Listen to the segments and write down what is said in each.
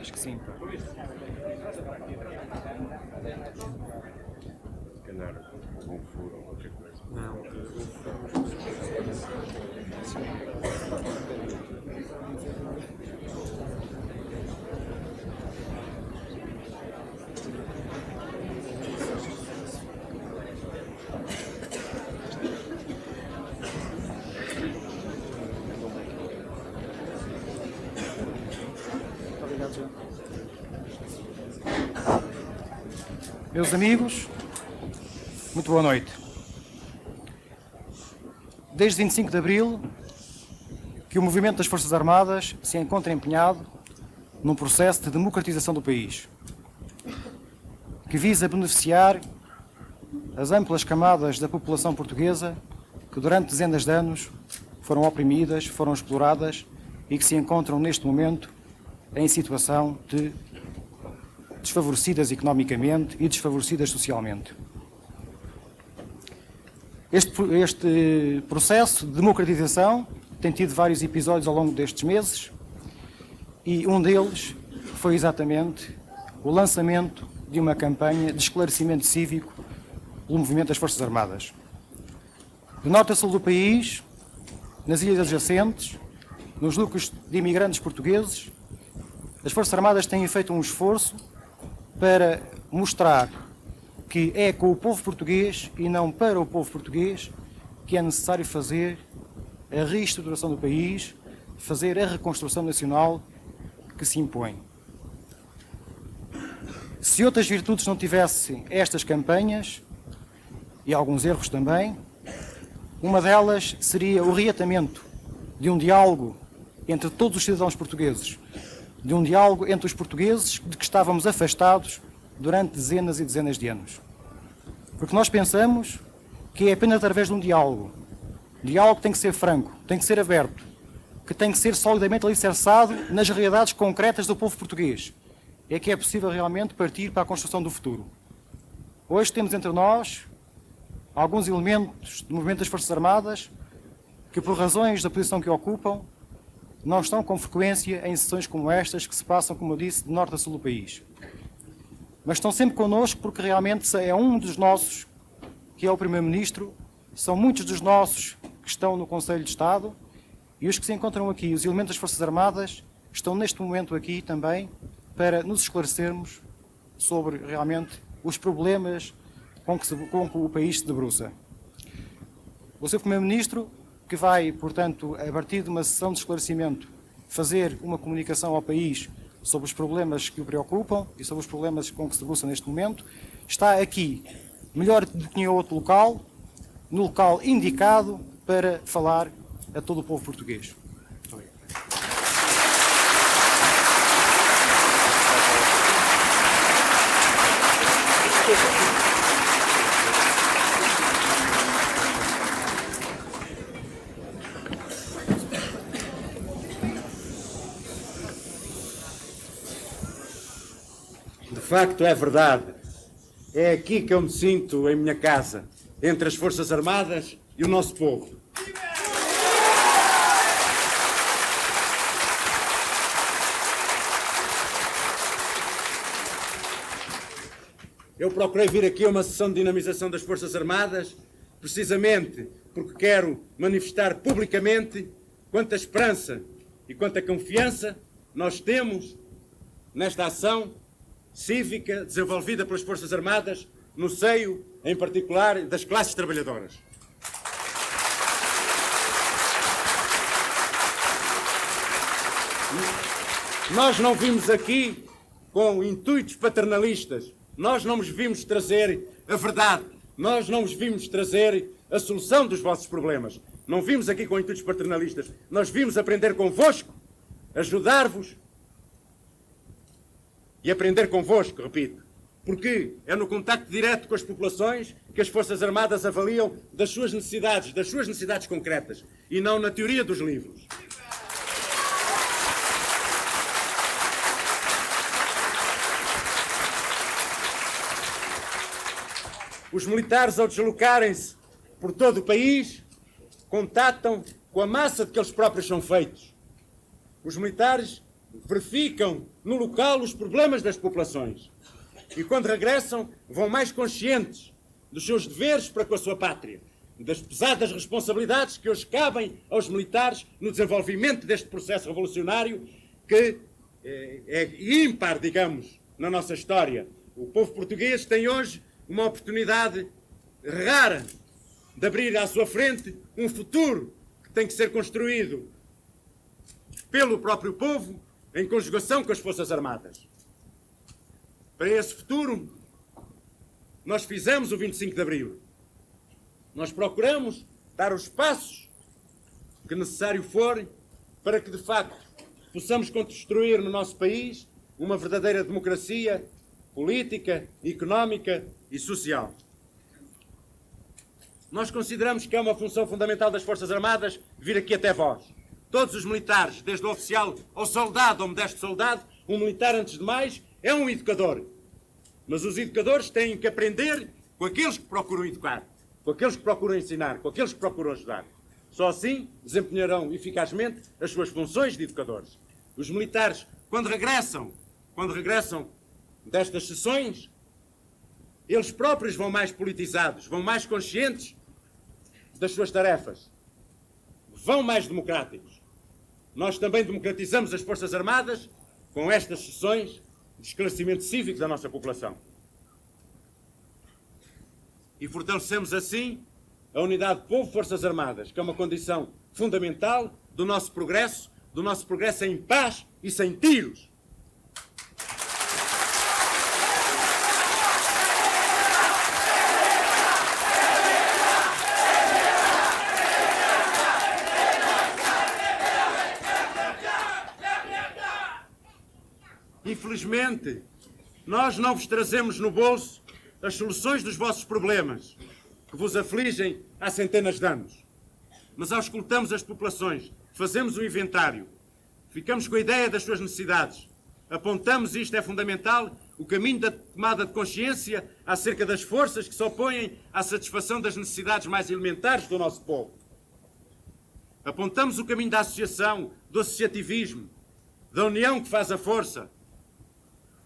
Acho que sim, pá. Se calhar um furo ou qualquer coisa. Não. Obrigado, João. Meus amigos, muito boa noite. Desde 25 de Abril, que o movimento das Forças Armadas se encontra empenhado num processo de democratização do país, que visa beneficiar as amplas camadas da população portuguesa que durante dezenas de anos foram oprimidas, foram exploradas e que se encontram neste momento em situação de desfavorecidas economicamente e desfavorecidas socialmente. Este processo de democratização tem tido vários episódios ao longo destes meses e um deles foi exatamente o lançamento de uma campanha de esclarecimento cívico pelo movimento das Forças Armadas. Do norte a sul do país, nas ilhas adjacentes, nos núcleos de imigrantes portugueses, as Forças Armadas têm feito um esforço para mostrar que é com o povo português e não para o povo português que é necessário fazer a reestruturação do país, fazer a reconstrução nacional que se impõe. Se outras virtudes não tivessem estas campanhas, e alguns erros também, uma delas seria o reatamento de um diálogo entre todos os cidadãos portugueses, de um diálogo entre os portugueses de que estávamos afastados durante dezenas e dezenas de anos. Porque nós pensamos que é apenas através de um diálogo. O diálogo tem que ser franco, tem que ser aberto, que tem que ser solidamente alicerçado nas realidades concretas do povo português. É que é possível realmente partir para a construção do futuro. Hoje temos entre nós alguns elementos do movimento das Forças Armadas que, por razões da posição que ocupam, não estão com frequência em sessões como estas que se passam, como eu disse, de norte a sul do país. Mas estão sempre connosco porque realmente é um dos nossos, que é o Primeiro-Ministro, são muitos dos nossos que estão no Conselho de Estado e os que se encontram aqui, os elementos das Forças Armadas, estão neste momento aqui também para nos esclarecermos sobre realmente os problemas com que o país se debruça. O Sr. Primeiro-Ministro, que vai, portanto, a partir de uma sessão de esclarecimento, fazer uma comunicação ao país sobre os problemas que o preocupam e sobre os problemas com que se debruça neste momento, está aqui, melhor do que em outro local, no local indicado para falar a todo o povo português. Muito obrigado. De facto, é verdade. É aqui que eu me sinto em minha casa, entre as Forças Armadas e o nosso povo. Eu procurei vir aqui a uma sessão de dinamização das Forças Armadas, precisamente porque quero manifestar publicamente quanta esperança e quanta confiança nós temos nesta ação cívica desenvolvida pelas Forças Armadas no seio, em particular, das classes trabalhadoras. Nós não vimos aqui com intuitos paternalistas, nós não vos vimos trazer a verdade, nós não vos vimos trazer a solução dos vossos problemas. Não vimos aqui com intuitos paternalistas, nós vimos aprender convosco, ajudar-vos e aprender convosco, repito, porque é no contacto direto com as populações que as Forças Armadas avaliam das suas necessidades concretas, e não na teoria dos livros. Os militares, ao deslocarem-se por todo o país, contatam com a massa de que eles próprios são feitos. Os militares verificam no local os problemas das populações. E quando regressam, vão mais conscientes dos seus deveres para com a sua pátria, das pesadas responsabilidades que hoje cabem aos militares no desenvolvimento deste processo revolucionário que é ímpar, digamos, na nossa história. O povo português tem hoje uma oportunidade rara de abrir à sua frente um futuro que tem que ser construído pelo próprio povo em conjugação com as Forças Armadas. Para esse futuro, nós fizemos o 25 de Abril. Nós procuramos dar os passos que necessário for para que, de facto, possamos construir no nosso país uma verdadeira democracia política, económica e social. Nós consideramos que é uma função fundamental das Forças Armadas vir aqui até vós. Todos os militares, desde o oficial ao soldado, ao modesto soldado, um militar, antes de mais, é um educador. Mas os educadores têm que aprender com aqueles que procuram educar, com aqueles que procuram ensinar, com aqueles que procuram ajudar. Só assim desempenharão eficazmente as suas funções de educadores. Os militares, quando regressam destas sessões, eles próprios vão mais politizados, vão mais conscientes das suas tarefas, vão mais democráticos. Nós também democratizamos as Forças Armadas com estas sessões de esclarecimento cívico da nossa população. E fortalecemos assim a unidade povo-Forças Armadas, que é uma condição fundamental do nosso progresso em paz e sem tiros. Infelizmente, nós não vos trazemos no bolso as soluções dos vossos problemas, que vos afligem há centenas de anos. Mas ao escutamos as populações, fazemos um inventário, ficamos com a ideia das suas necessidades, apontamos, isto é fundamental, o caminho da tomada de consciência acerca das forças que se opõem à satisfação das necessidades mais elementares do nosso povo. Apontamos o caminho da associação, do associativismo, da união que faz a força,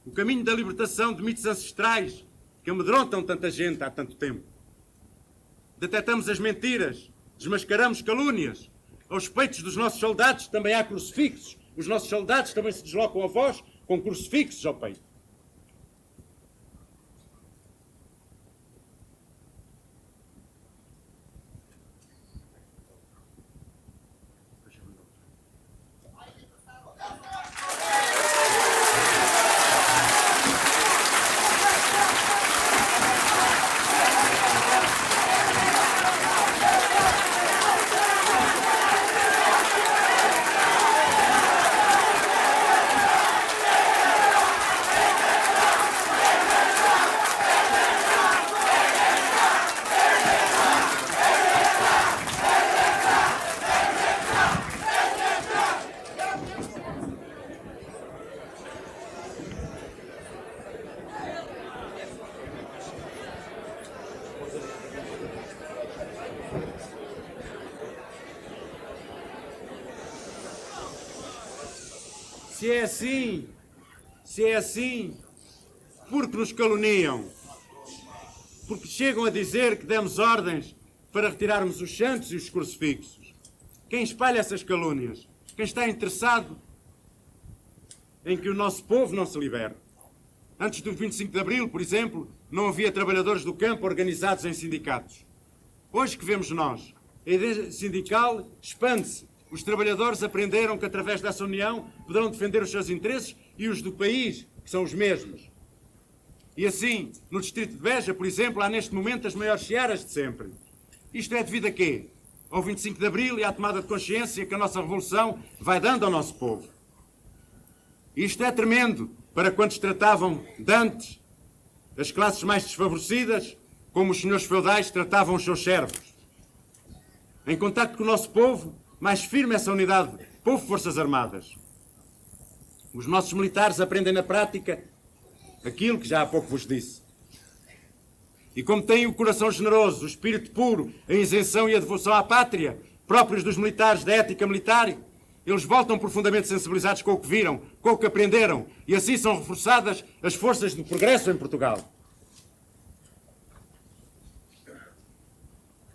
o caminho da libertação de mitos ancestrais que amedrontam tanta gente há tanto tempo. Detectamos as mentiras, desmascaramos calúnias. Aos peitos dos nossos soldados também há crucifixos. Os nossos soldados também se deslocam a vós com crucifixos ao peito. Se é assim, por que nos caluniam? Porque chegam a dizer que demos ordens para retirarmos os santos e os crucifixos. Quem espalha essas calúnias? Quem está interessado em que o nosso povo não se liberte? Antes do 25 de Abril, por exemplo, não havia trabalhadores do campo organizados em sindicatos. Hoje que vemos nós, a ideia sindical expande-se. Os trabalhadores aprenderam que, através dessa união, poderão defender os seus interesses e os do país, que são os mesmos. E assim, no distrito de Beja, por exemplo, há neste momento as maiores searas de sempre. Isto é devido a quê? Ao 25 de Abril e à tomada de consciência que a nossa revolução vai dando ao nosso povo. Isto é tremendo para quantos tratavam de antes as classes mais desfavorecidas, como os senhores feudais tratavam os seus servos. Em contacto com o nosso povo, mais firme essa unidade, povo-Forças Armadas. Os nossos militares aprendem na prática aquilo que já há pouco vos disse. E como têm o coração generoso, o espírito puro, a isenção e a devoção à pátria, próprios dos militares da ética militar, Eles voltam profundamente sensibilizados com o que viram, com o que aprenderam, e assim são reforçadas as forças do progresso em Portugal.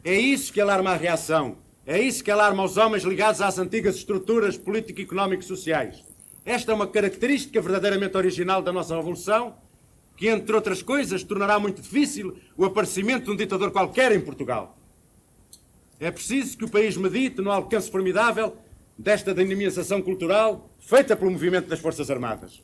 É isso que alarma a reação. É isso que alarma os homens ligados às antigas estruturas político-económico-sociais. Esta é uma característica verdadeiramente original da nossa Revolução, que, entre outras coisas, tornará muito difícil o aparecimento de um ditador qualquer em Portugal. É preciso que o país medite no alcance formidável desta dinamização cultural feita pelo movimento das Forças Armadas.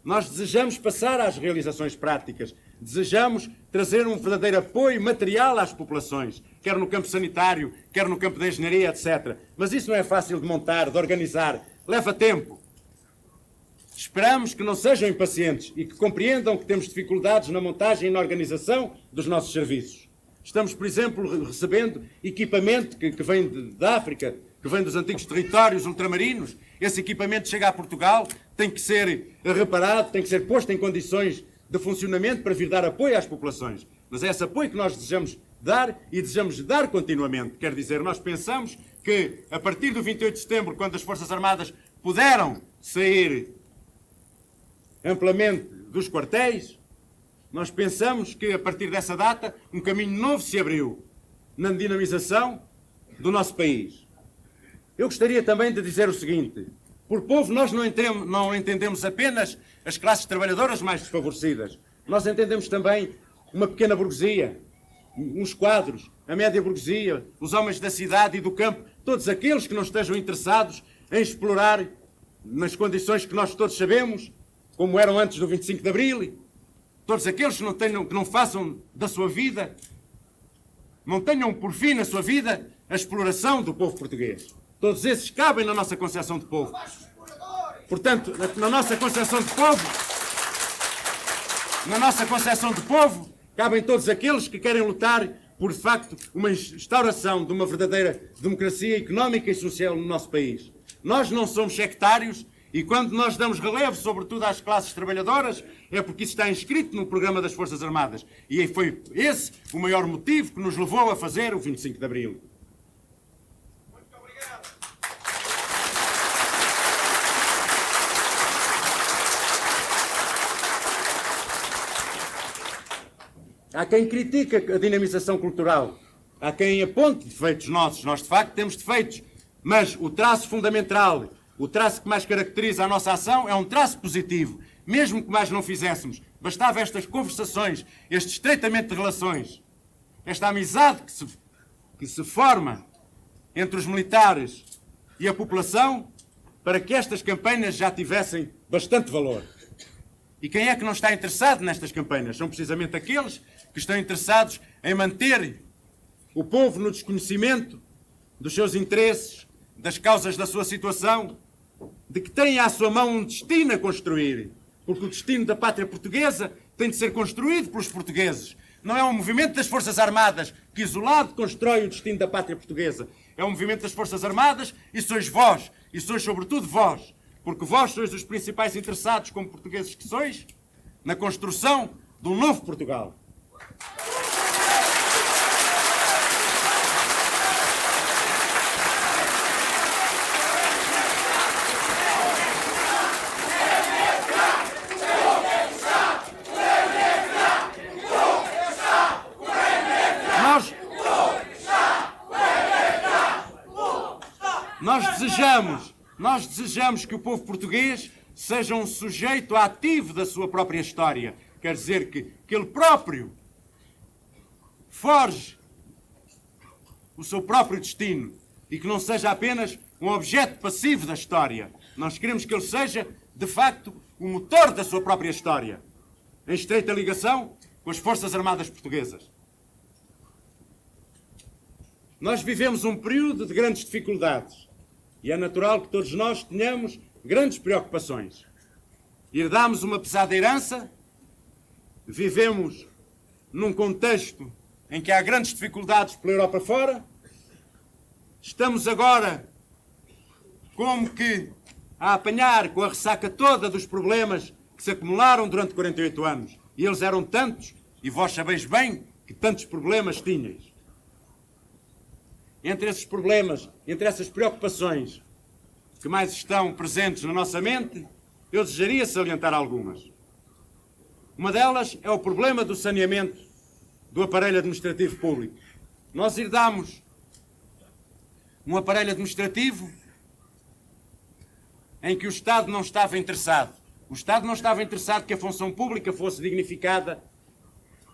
Nós desejamos passar às realizações práticas, desejamos trazer um verdadeiro apoio material às populações, quer no campo sanitário, quer no campo da engenharia, etc. Mas isso não é fácil de montar, de organizar, leva tempo. Esperamos que não sejam impacientes e que compreendam que temos dificuldades na montagem e na organização dos nossos serviços. Estamos, por exemplo, recebendo equipamento que vem da África, que vem dos antigos territórios ultramarinos. Esse equipamento chega a Portugal, tem que ser reparado, tem que ser posto em condições de funcionamento para vir dar apoio às populações. Mas é esse apoio que nós desejamos dar e desejamos dar continuamente. Quer dizer, nós pensamos que a partir do 28 de setembro, quando as Forças Armadas puderam sair amplamente dos quartéis, nós pensamos que a partir dessa data um caminho novo se abriu na dinamização do nosso país. Eu gostaria também de dizer o seguinte: por povo nós não entendemos apenas as classes trabalhadoras mais desfavorecidas, nós entendemos também uma pequena burguesia, uns quadros, a média burguesia, os homens da cidade e do campo, todos aqueles que não estejam interessados em explorar nas condições que nós todos sabemos, como eram antes do 25 de Abril, todos aqueles que não façam da sua vida, não tenham por fim na sua vida a exploração do povo português. Todos esses cabem na nossa concepção de povo. Portanto, na nossa concepção de povo, cabem todos aqueles que querem lutar por, de facto, uma instauração de uma verdadeira democracia económica e social no nosso país. Nós não somos sectários e quando nós damos relevo, sobretudo às classes trabalhadoras, é porque isso está inscrito no programa das Forças Armadas. E foi esse o maior motivo que nos levou a fazer o 25 de Abril. Muito obrigado. Há quem critique a dinamização cultural, há quem aponte defeitos nossos. Nós, de facto, temos defeitos, mas o traço fundamental, o traço que mais caracteriza a nossa ação é um traço positivo. Mesmo que mais não fizéssemos, bastava estas conversações, este estreitamento de relações, esta amizade que se forma entre os militares e a população, para que estas campanhas já tivessem bastante valor. E quem é que não está interessado nestas campanhas? São precisamente aqueles que estão interessados em manter o povo no desconhecimento dos seus interesses, das causas da sua situação, de que têm à sua mão um destino a construir. Porque o destino da pátria portuguesa tem de ser construído pelos portugueses. Não é um movimento das Forças Armadas que isolado constrói o destino da pátria portuguesa. É um movimento das Forças Armadas e sois vós, e sois sobretudo vós, porque vós sois os principais interessados, como portugueses que sois, na construção de um novo Portugal. Nós desejamos que o povo português seja um sujeito ativo da sua própria história. Quer dizer que ele próprio forge o seu próprio destino e que não seja apenas um objeto passivo da história. Nós queremos que ele seja, de facto, o motor da sua própria história, em estreita ligação com as Forças Armadas Portuguesas. Nós vivemos um período de grandes dificuldades. E é natural que todos nós tenhamos grandes preocupações. Herdámos uma pesada herança, vivemos num contexto em que há grandes dificuldades pela Europa fora, estamos agora como que a apanhar com a ressaca toda dos problemas que se acumularam durante 48 anos. E eles eram tantos, e vós sabeis bem que tantos problemas tinhais. entre esses problemas, entre essas preocupações que mais estão presentes na nossa mente, eu desejaria salientar algumas. Uma delas é o problema do saneamento do aparelho administrativo público. Nós herdámos um aparelho administrativo em que o Estado não estava interessado. O Estado não estava interessado que a função pública fosse dignificada,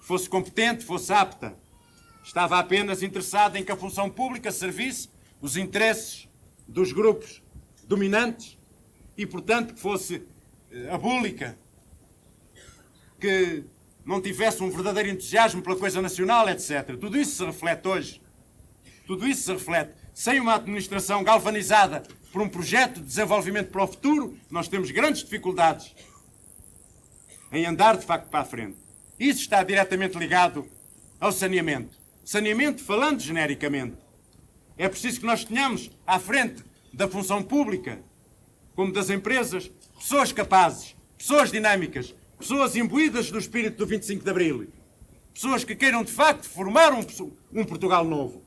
fosse competente, fosse apta. Estava apenas interessado em que a função pública servisse os interesses dos grupos dominantes e, portanto, que fosse abúlica, que não tivesse um verdadeiro entusiasmo pela coisa nacional, etc. Tudo isso se reflete hoje. Tudo isso se reflete. Sem uma administração galvanizada por um projeto de desenvolvimento para o futuro, nós temos grandes dificuldades em andar, de facto, para a frente. Isso está diretamente ligado ao saneamento. Saneamento, falando genericamente. É preciso que nós tenhamos à frente da função pública, como das empresas, pessoas capazes, pessoas dinâmicas, pessoas imbuídas do espírito do 25 de Abril. Pessoas que queiram, de facto, formar um Portugal novo.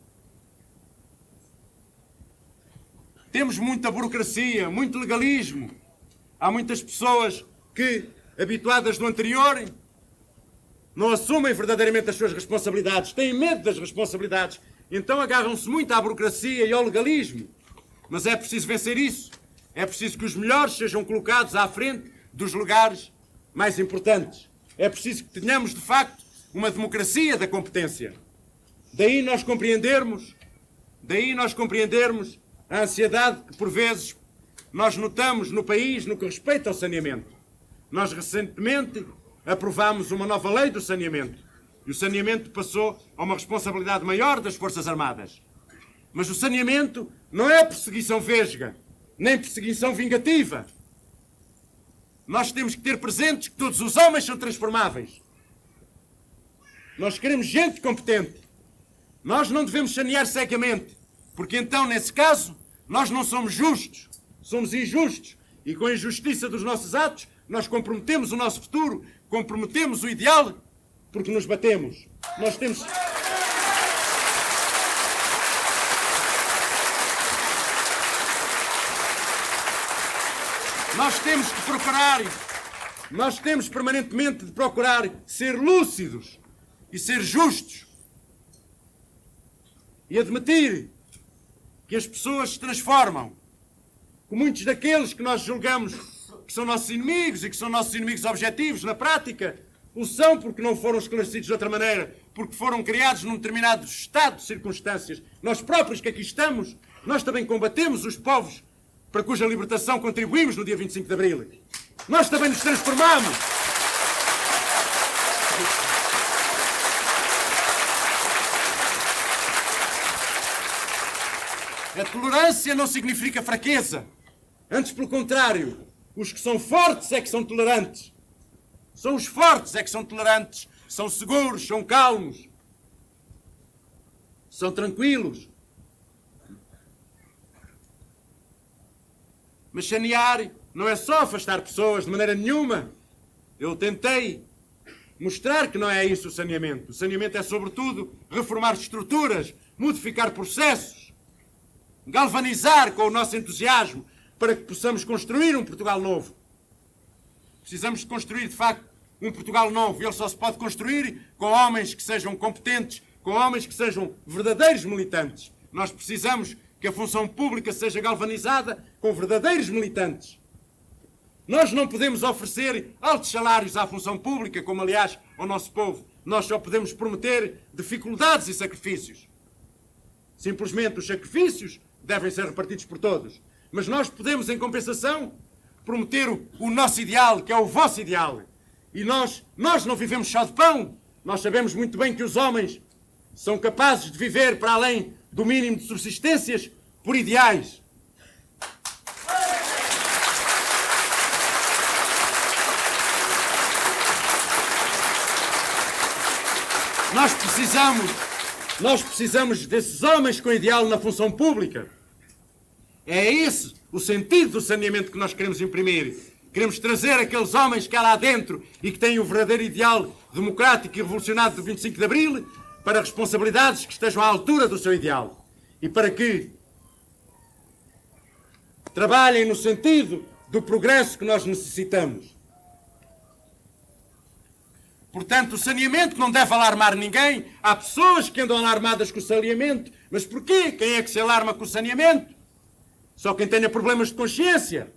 Temos muita burocracia, muito legalismo. Há muitas pessoas que, habituadas do anterior, não assumem verdadeiramente as suas responsabilidades, têm medo das responsabilidades, então agarram-se muito à burocracia e ao legalismo. Mas é preciso vencer isso. É preciso que os melhores sejam colocados à frente dos lugares mais importantes. É preciso que tenhamos, de facto, uma democracia da competência. Daí nós compreendermos a ansiedade que, por vezes, nós notamos no país no que respeita ao saneamento. Nós, recentemente, aprovámos uma nova lei do saneamento. E o saneamento passou a uma responsabilidade maior das Forças Armadas. Mas o saneamento não é perseguição vesga, nem perseguição vingativa. Nós temos que ter presentes que todos os homens são transformáveis. Nós queremos gente competente. Nós não devemos sanear cegamente, porque então, nesse caso, nós não somos justos, somos injustos. E com a injustiça dos nossos atos, nós comprometemos o nosso futuro, comprometemos o ideal, porque nos batemos. Nós temos... Nós temos permanentemente de procurar ser lúcidos e ser justos e admitir que as pessoas se transformam, que muitos daqueles que nós julgamos que são nossos inimigos e que são nossos inimigos objetivos, na prática, o são porque não foram esclarecidos de outra maneira, porque foram criados num determinado estado de circunstâncias. Nós próprios que aqui estamos, nós também combatemos os povos para cuja libertação contribuímos no dia 25 de Abril. Nós também nos transformamos. A tolerância não significa fraqueza. Antes, pelo contrário, os que são fortes é que são tolerantes. São os fortes é que são tolerantes. São seguros, são calmos. São tranquilos. Mas sanear não é só afastar pessoas de maneira nenhuma. Eu tentei mostrar que não é isso o saneamento. O saneamento é, sobretudo, reformar estruturas, modificar processos, galvanizar com o nosso entusiasmo para que possamos construir um Portugal novo. Precisamos de construir, de facto, um Portugal novo. E ele só se pode construir com homens que sejam competentes, com homens que sejam verdadeiros militantes. Nós precisamos que a função pública seja galvanizada com verdadeiros militantes. Nós não podemos oferecer altos salários à função pública, como, aliás, ao nosso povo. Nós só podemos prometer dificuldades e sacrifícios. Simplesmente os sacrifícios devem ser repartidos por todos. Mas nós podemos, em compensação, prometer o nosso ideal, que é o vosso ideal. E nós não vivemos só de pão. Nós sabemos muito bem que os homens são capazes de viver para além do mínimo de subsistências por ideais. Nós precisamos desses homens com ideal na função pública. É esse o sentido do saneamento que nós queremos imprimir. Queremos trazer aqueles homens que há lá dentro e que têm o verdadeiro ideal democrático e revolucionário do 25 de Abril para responsabilidades que estejam à altura do seu ideal. e para que trabalhem no sentido do progresso que nós necessitamos. Portanto, o saneamento não deve alarmar ninguém. Há pessoas que andam alarmadas com o saneamento. Mas porquê? Quem é que se alarma com o saneamento? Só quem tenha problemas de consciência.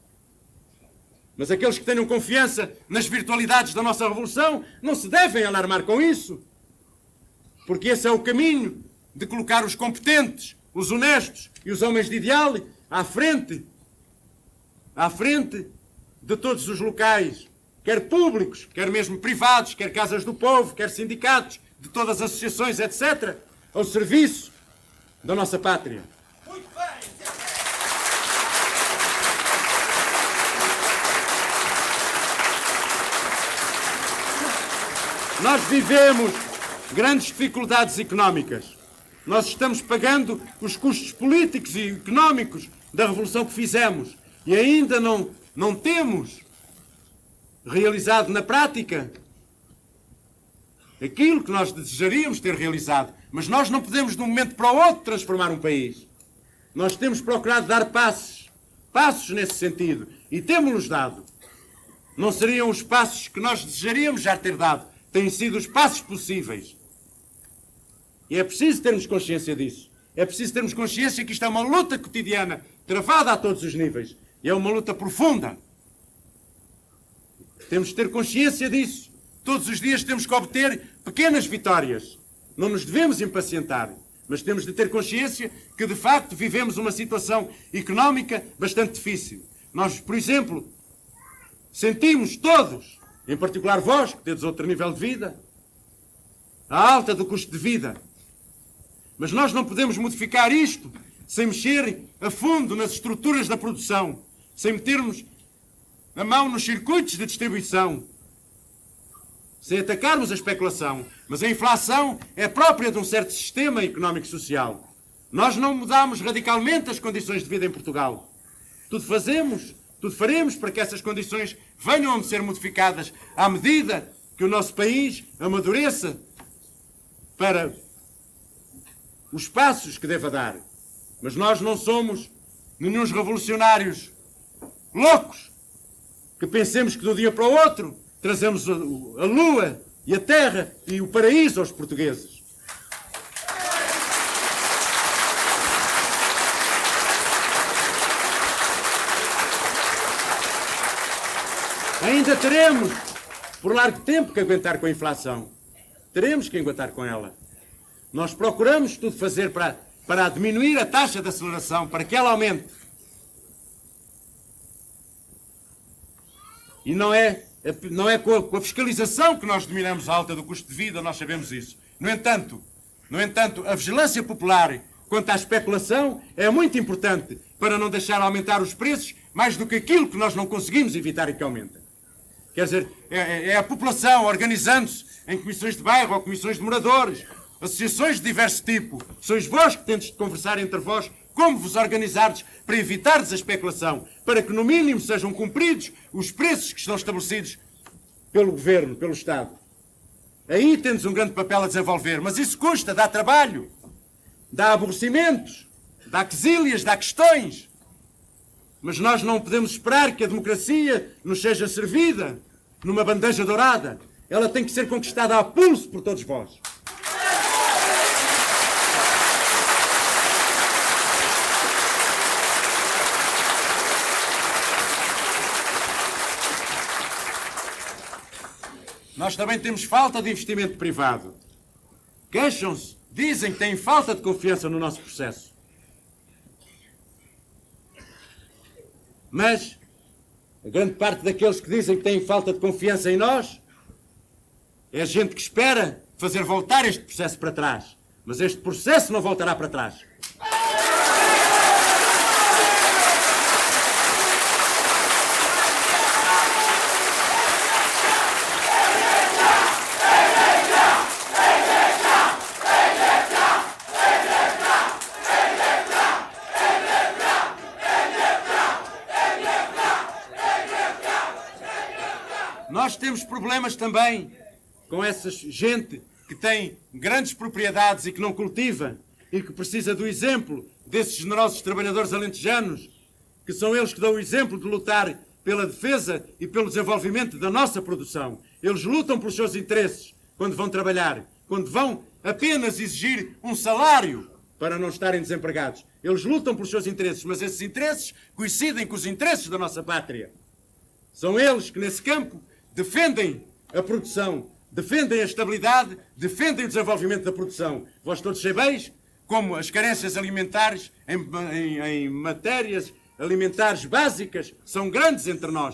Mas aqueles que tenham confiança nas virtualidades da nossa revolução não se devem alarmar com isso. Porque esse é o caminho de colocar os competentes, os honestos e os homens de ideal à frente de todos os locais, quer públicos, quer mesmo privados, quer casas do povo, quer sindicatos, de todas as associações, etc., ao serviço da nossa pátria. Muito bem! Nós vivemos grandes dificuldades económicas. Nós estamos pagando os custos políticos e económicos da revolução que fizemos e ainda não temos realizado na prática aquilo que nós desejaríamos ter realizado. Mas nós não podemos de um momento para o outro transformar um país. Nós temos procurado dar passos nesse sentido e temos-los dado. Não seriam os passos que nós desejaríamos já ter dado. Têm sido os passos possíveis. E é preciso termos consciência disso. É preciso termos consciência que isto é uma luta cotidiana, travada a todos os níveis. E é uma luta profunda. Temos de ter consciência disso. Todos os dias temos que obter pequenas vitórias. Não nos devemos impacientar. Mas temos de ter consciência que, de facto, vivemos uma situação económica bastante difícil. Nós, por exemplo, sentimos todos, em particular vós, que tedes outro nível de vida, a alta do custo de vida. Mas nós não podemos modificar isto sem mexer a fundo nas estruturas da produção, sem metermos a mão nos circuitos de distribuição, sem atacarmos a especulação. Mas a inflação é própria de um certo sistema económico e social. Nós não mudamos radicalmente as condições de vida em Portugal. Tudo faremos para que essas condições venham a ser modificadas à medida que o nosso país amadureça para os passos que deva dar. Mas nós não somos nenhum revolucionários loucos que pensemos que de um dia para o outro trazemos a lua e a terra e o paraíso aos portugueses. Ainda teremos, por largo tempo, que aguentar com a inflação. Teremos que aguentar com ela. Nós procuramos tudo fazer para diminuir a taxa de aceleração, para que ela aumente. E não é com a fiscalização que nós dominamos a alta do custo de vida, nós sabemos isso. No entanto, a vigilância popular quanto à especulação é muito importante para não deixar aumentar os preços mais do que aquilo que nós não conseguimos evitar e que aumenta. Quer dizer, é a população organizando-se em comissões de bairro ou comissões de moradores, associações de diverso tipo. Sois vós que tendes de conversar entre vós como vos organizardes para evitardes a especulação, para que no mínimo sejam cumpridos os preços que estão estabelecidos pelo Governo, pelo Estado. Aí temos um grande papel a desenvolver, mas isso custa, dá trabalho, dá aborrecimentos, dá quesílias, dá questões. Mas nós não podemos esperar que a democracia nos seja servida numa bandeja dourada. Ela tem que ser conquistada a pulso por todos vós. Nós também temos falta de investimento privado. Queixam-se, dizem que têm falta de confiança no nosso processo. Mas a grande parte daqueles que dizem que têm falta de confiança em nós é gente que espera fazer voltar este processo para trás. Mas este processo não voltará para trás. Nós temos problemas também com essa gente que tem grandes propriedades e que não cultiva e que precisa do exemplo desses generosos trabalhadores alentejanos, que são eles que dão o exemplo de lutar pela defesa e pelo desenvolvimento da nossa produção. Eles lutam pelos seus interesses quando vão trabalhar, quando vão apenas exigir um salário para não estarem desempregados. Eles lutam pelos seus interesses, mas esses interesses coincidem com os interesses da nossa pátria. São eles que, nesse campo, defendem a produção, defendem a estabilidade, defendem o desenvolvimento da produção. Vós todos sabeis como as carências alimentares em matérias alimentares básicas são grandes entre nós,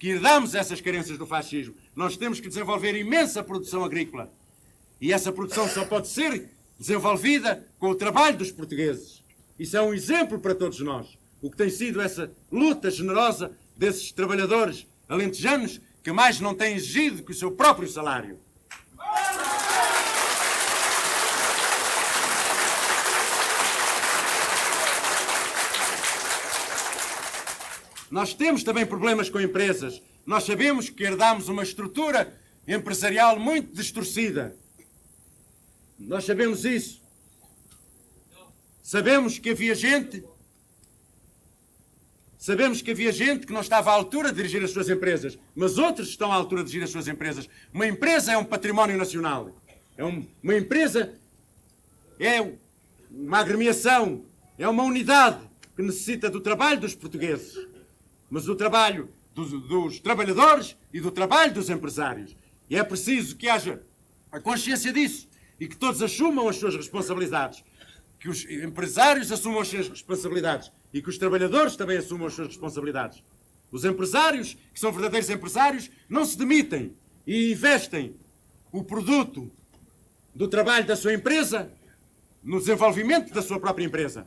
que herdamos essas carências do fascismo. Nós temos que desenvolver imensa produção agrícola. E essa produção só pode ser desenvolvida com o trabalho dos portugueses. Isso é um exemplo para todos nós. O que tem sido essa luta generosa desses trabalhadores alentejanos que mais não têm exigido que o seu próprio salário. Nós temos também problemas com empresas. Nós sabemos que herdamos uma estrutura empresarial muito distorcida. Nós sabemos isso. Sabemos que havia gente que não estava à altura de dirigir as suas empresas, mas outros estão à altura de dirigir as suas empresas. Uma empresa é um património nacional. Uma empresa é uma agremiação, é uma unidade que necessita do trabalho dos portugueses, mas do trabalho dos trabalhadores e do trabalho dos empresários. E é preciso que haja a consciência disso e que todos assumam as suas responsabilidades. Que os empresários assumam as suas responsabilidades e que os trabalhadores também assumam as suas responsabilidades. Os empresários, que são verdadeiros empresários, não se demitem e investem o produto do trabalho da sua empresa no desenvolvimento da sua própria empresa.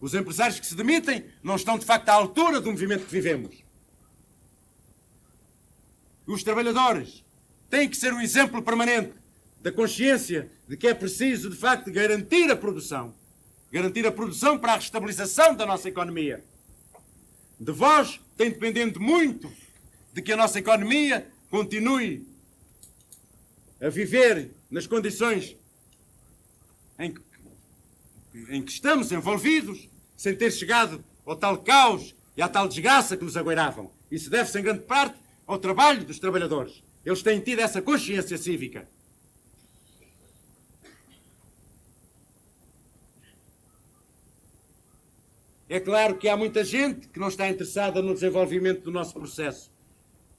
Os empresários que se demitem não estão, de facto, à altura do movimento que vivemos. Os trabalhadores têm que ser um exemplo permanente da consciência de que é preciso, de facto, garantir a produção. Garantir a produção para a restabilização da nossa economia. De vós tem dependido muito de que a nossa economia continue a viver nas condições em que estamos envolvidos, sem ter chegado ao tal caos e à tal desgraça que nos aguardavam. Isso deve-se, em grande parte, ao trabalho dos trabalhadores. Eles têm tido essa consciência cívica. É claro que há muita gente que não está interessada no desenvolvimento do nosso processo.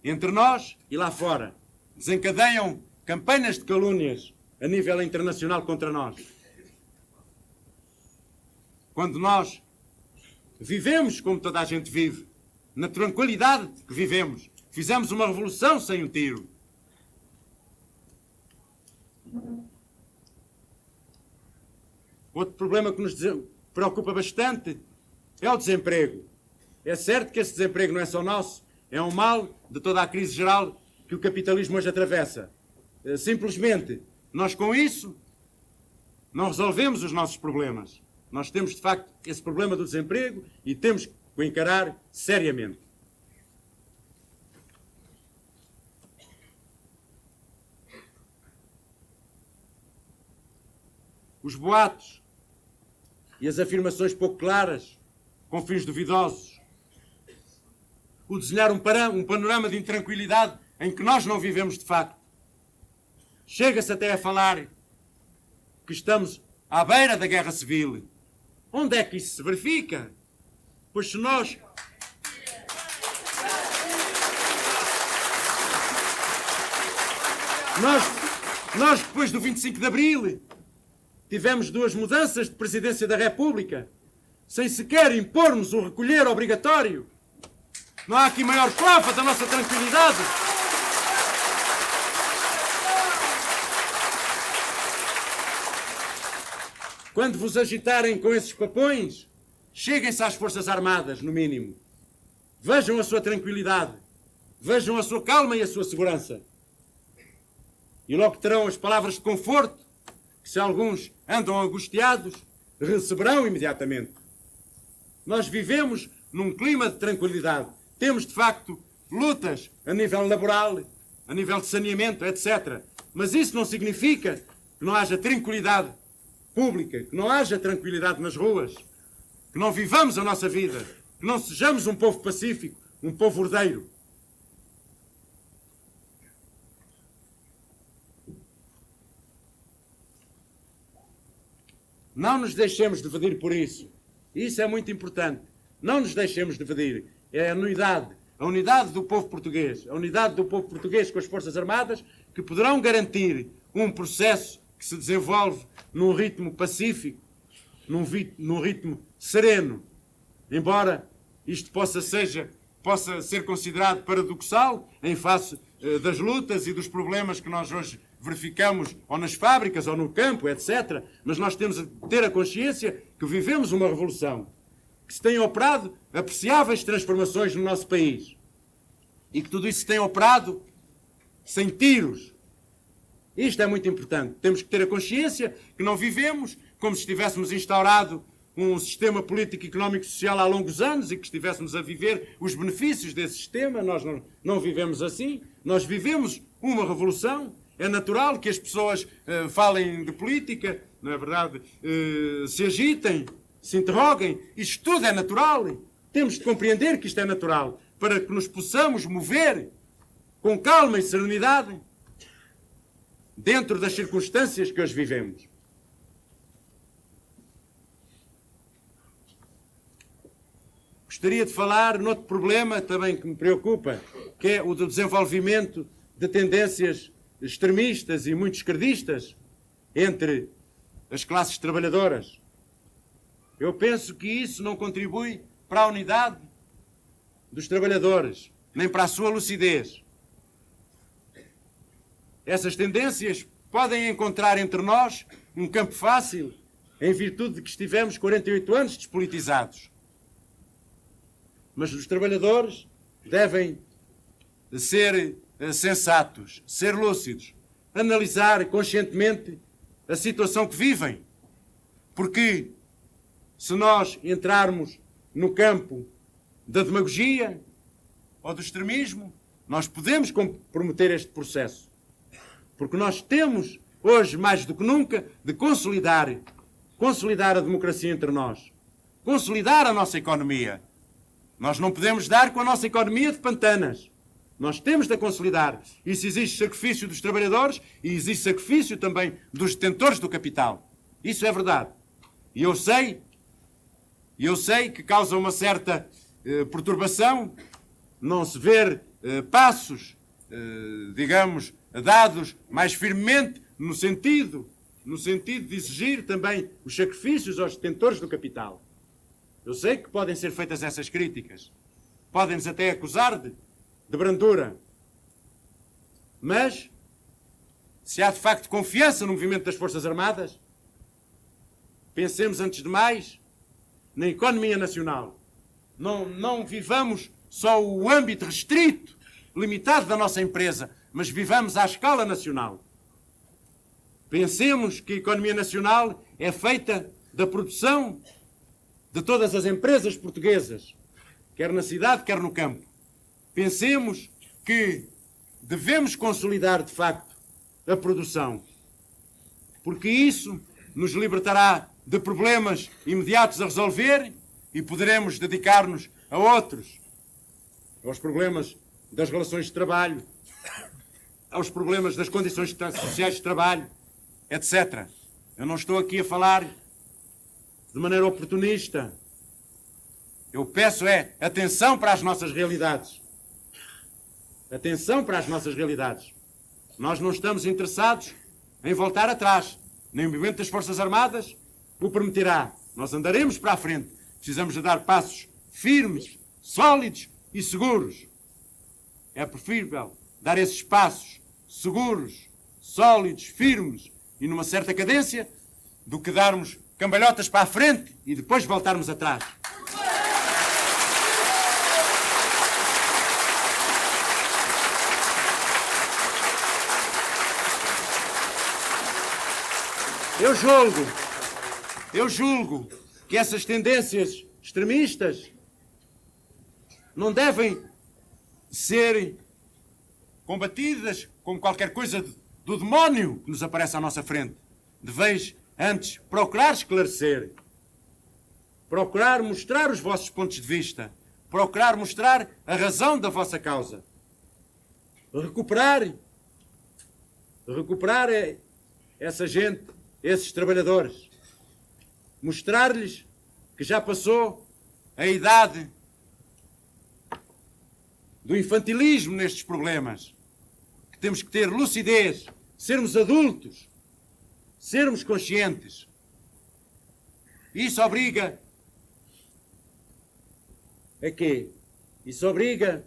Entre nós e lá fora. Desencadeiam campanhas de calúnias a nível internacional contra nós. Quando nós vivemos como toda a gente vive, na tranquilidade que vivemos, fizemos uma revolução sem um tiro. Outro problema que nos preocupa bastante é o desemprego. É certo que esse desemprego não é só nosso, é um mal de toda a crise geral que o capitalismo hoje atravessa. Simplesmente, nós com isso não resolvemos os nossos problemas. Nós temos, de facto, esse problema do desemprego e temos que o encarar seriamente. Os boatos e as afirmações pouco claras, com fins duvidosos, o desenhar um panorama de intranquilidade em que nós não vivemos de facto. Chega-se até a falar que estamos à beira da guerra civil. Onde é que isso se verifica? Pois se nós depois do 25 de Abril, tivemos 2 mudanças de presidência da República, sem sequer impormos o recolher obrigatório. Não há aqui maior prova da nossa tranquilidade. Quando vos agitarem com esses papões, cheguem-se às Forças Armadas, no mínimo. Vejam a sua tranquilidade. Vejam a sua calma e a sua segurança. E logo terão as palavras de conforto, que se alguns andam angustiados, receberão imediatamente. Nós vivemos num clima de tranquilidade. Temos, de facto, lutas a nível laboral, a nível de saneamento, etc. Mas isso não significa que não haja tranquilidade pública, que não haja tranquilidade nas ruas, que não vivamos a nossa vida, que não sejamos um povo pacífico, um povo ordeiro. Não nos deixemos dividir por isso. Isso é muito importante. Não nos deixemos dividir. É a unidade do povo português, a unidade do povo português com as Forças Armadas, que poderão garantir um processo que se desenvolve num ritmo pacífico, num ritmo sereno. Embora isto possa ser considerado paradoxal em face das lutas e dos problemas que nós hoje verificamos ou nas fábricas ou no campo, etc. Mas nós temos de ter a consciência que vivemos uma revolução, que se têm operado apreciáveis transformações no nosso país e que tudo isso se tem operado sem tiros. Isto é muito importante. Temos que ter a consciência que não vivemos como se estivéssemos instaurado um sistema político, económico e social há longos anos e que estivéssemos a viver os benefícios desse sistema. Nós não vivemos assim. Nós vivemos uma revolução. É natural que as pessoas falem de política, não é verdade? Se agitem, se interroguem. Isto tudo é natural. Temos de compreender que isto é natural para que nos possamos mover com calma e serenidade dentro das circunstâncias que hoje vivemos. Gostaria de falar noutro problema também que me preocupa, que é o do desenvolvimento de tendências extremistas e muito esquerdistas entre as classes trabalhadoras. Eu penso que isso não contribui para a unidade dos trabalhadores, nem para a sua lucidez. Essas tendências podem encontrar entre nós um campo fácil, em virtude de que estivemos 48 anos despolitizados. Mas os trabalhadores devem ser sensatos, ser lúcidos, analisar conscientemente a situação que vivem. Porque se nós entrarmos no campo da demagogia ou do extremismo, nós podemos comprometer este processo. Porque nós temos, hoje mais do que nunca, de consolidar a democracia entre nós, consolidar a nossa economia. Nós não podemos dar com a nossa economia de pantanas. Nós temos de a consolidar. Isso exige sacrifício dos trabalhadores e exige sacrifício também dos detentores do capital. Isso é verdade. E eu sei que causa uma certa perturbação não se ver passos, digamos, dados mais firmemente no sentido de exigir também os sacrifícios aos detentores do capital. Eu sei que podem ser feitas essas críticas. Podem-nos até acusar de brandura. Mas, se há de facto confiança no movimento das Forças Armadas, pensemos antes de mais na economia nacional. Não vivamos só o âmbito restrito, limitado da nossa empresa, mas vivamos à escala nacional. Pensemos que a economia nacional é feita da produção de todas as empresas portuguesas, quer na cidade, quer no campo. Pensemos que devemos consolidar, de facto, a produção, porque isso nos libertará de problemas imediatos a resolver e poderemos dedicar-nos a outros, aos problemas das relações de trabalho, aos problemas das condições sociais de trabalho, etc. Eu não estou aqui a falar de maneira oportunista. Eu peço atenção para as nossas realidades. Atenção para as nossas realidades. Nós não estamos interessados em voltar atrás. Nem o movimento das Forças Armadas o permitirá. Nós andaremos para a frente. Precisamos de dar passos firmes, sólidos e seguros. É preferível dar esses passos seguros, sólidos, firmes e numa certa cadência do que darmos cambalhotas para a frente e depois voltarmos atrás. Eu julgo que essas tendências extremistas não devem ser combatidas como qualquer coisa do demónio que nos aparece à nossa frente. Deveis Antes, procurar esclarecer, procurar mostrar os vossos pontos de vista, procurar mostrar a razão da vossa causa. Recuperar essa gente, esses trabalhadores. Mostrar-lhes que já passou a idade do infantilismo nestes problemas. Que temos que ter lucidez, sermos adultos, sermos conscientes. Isso obriga a quê? Isso obriga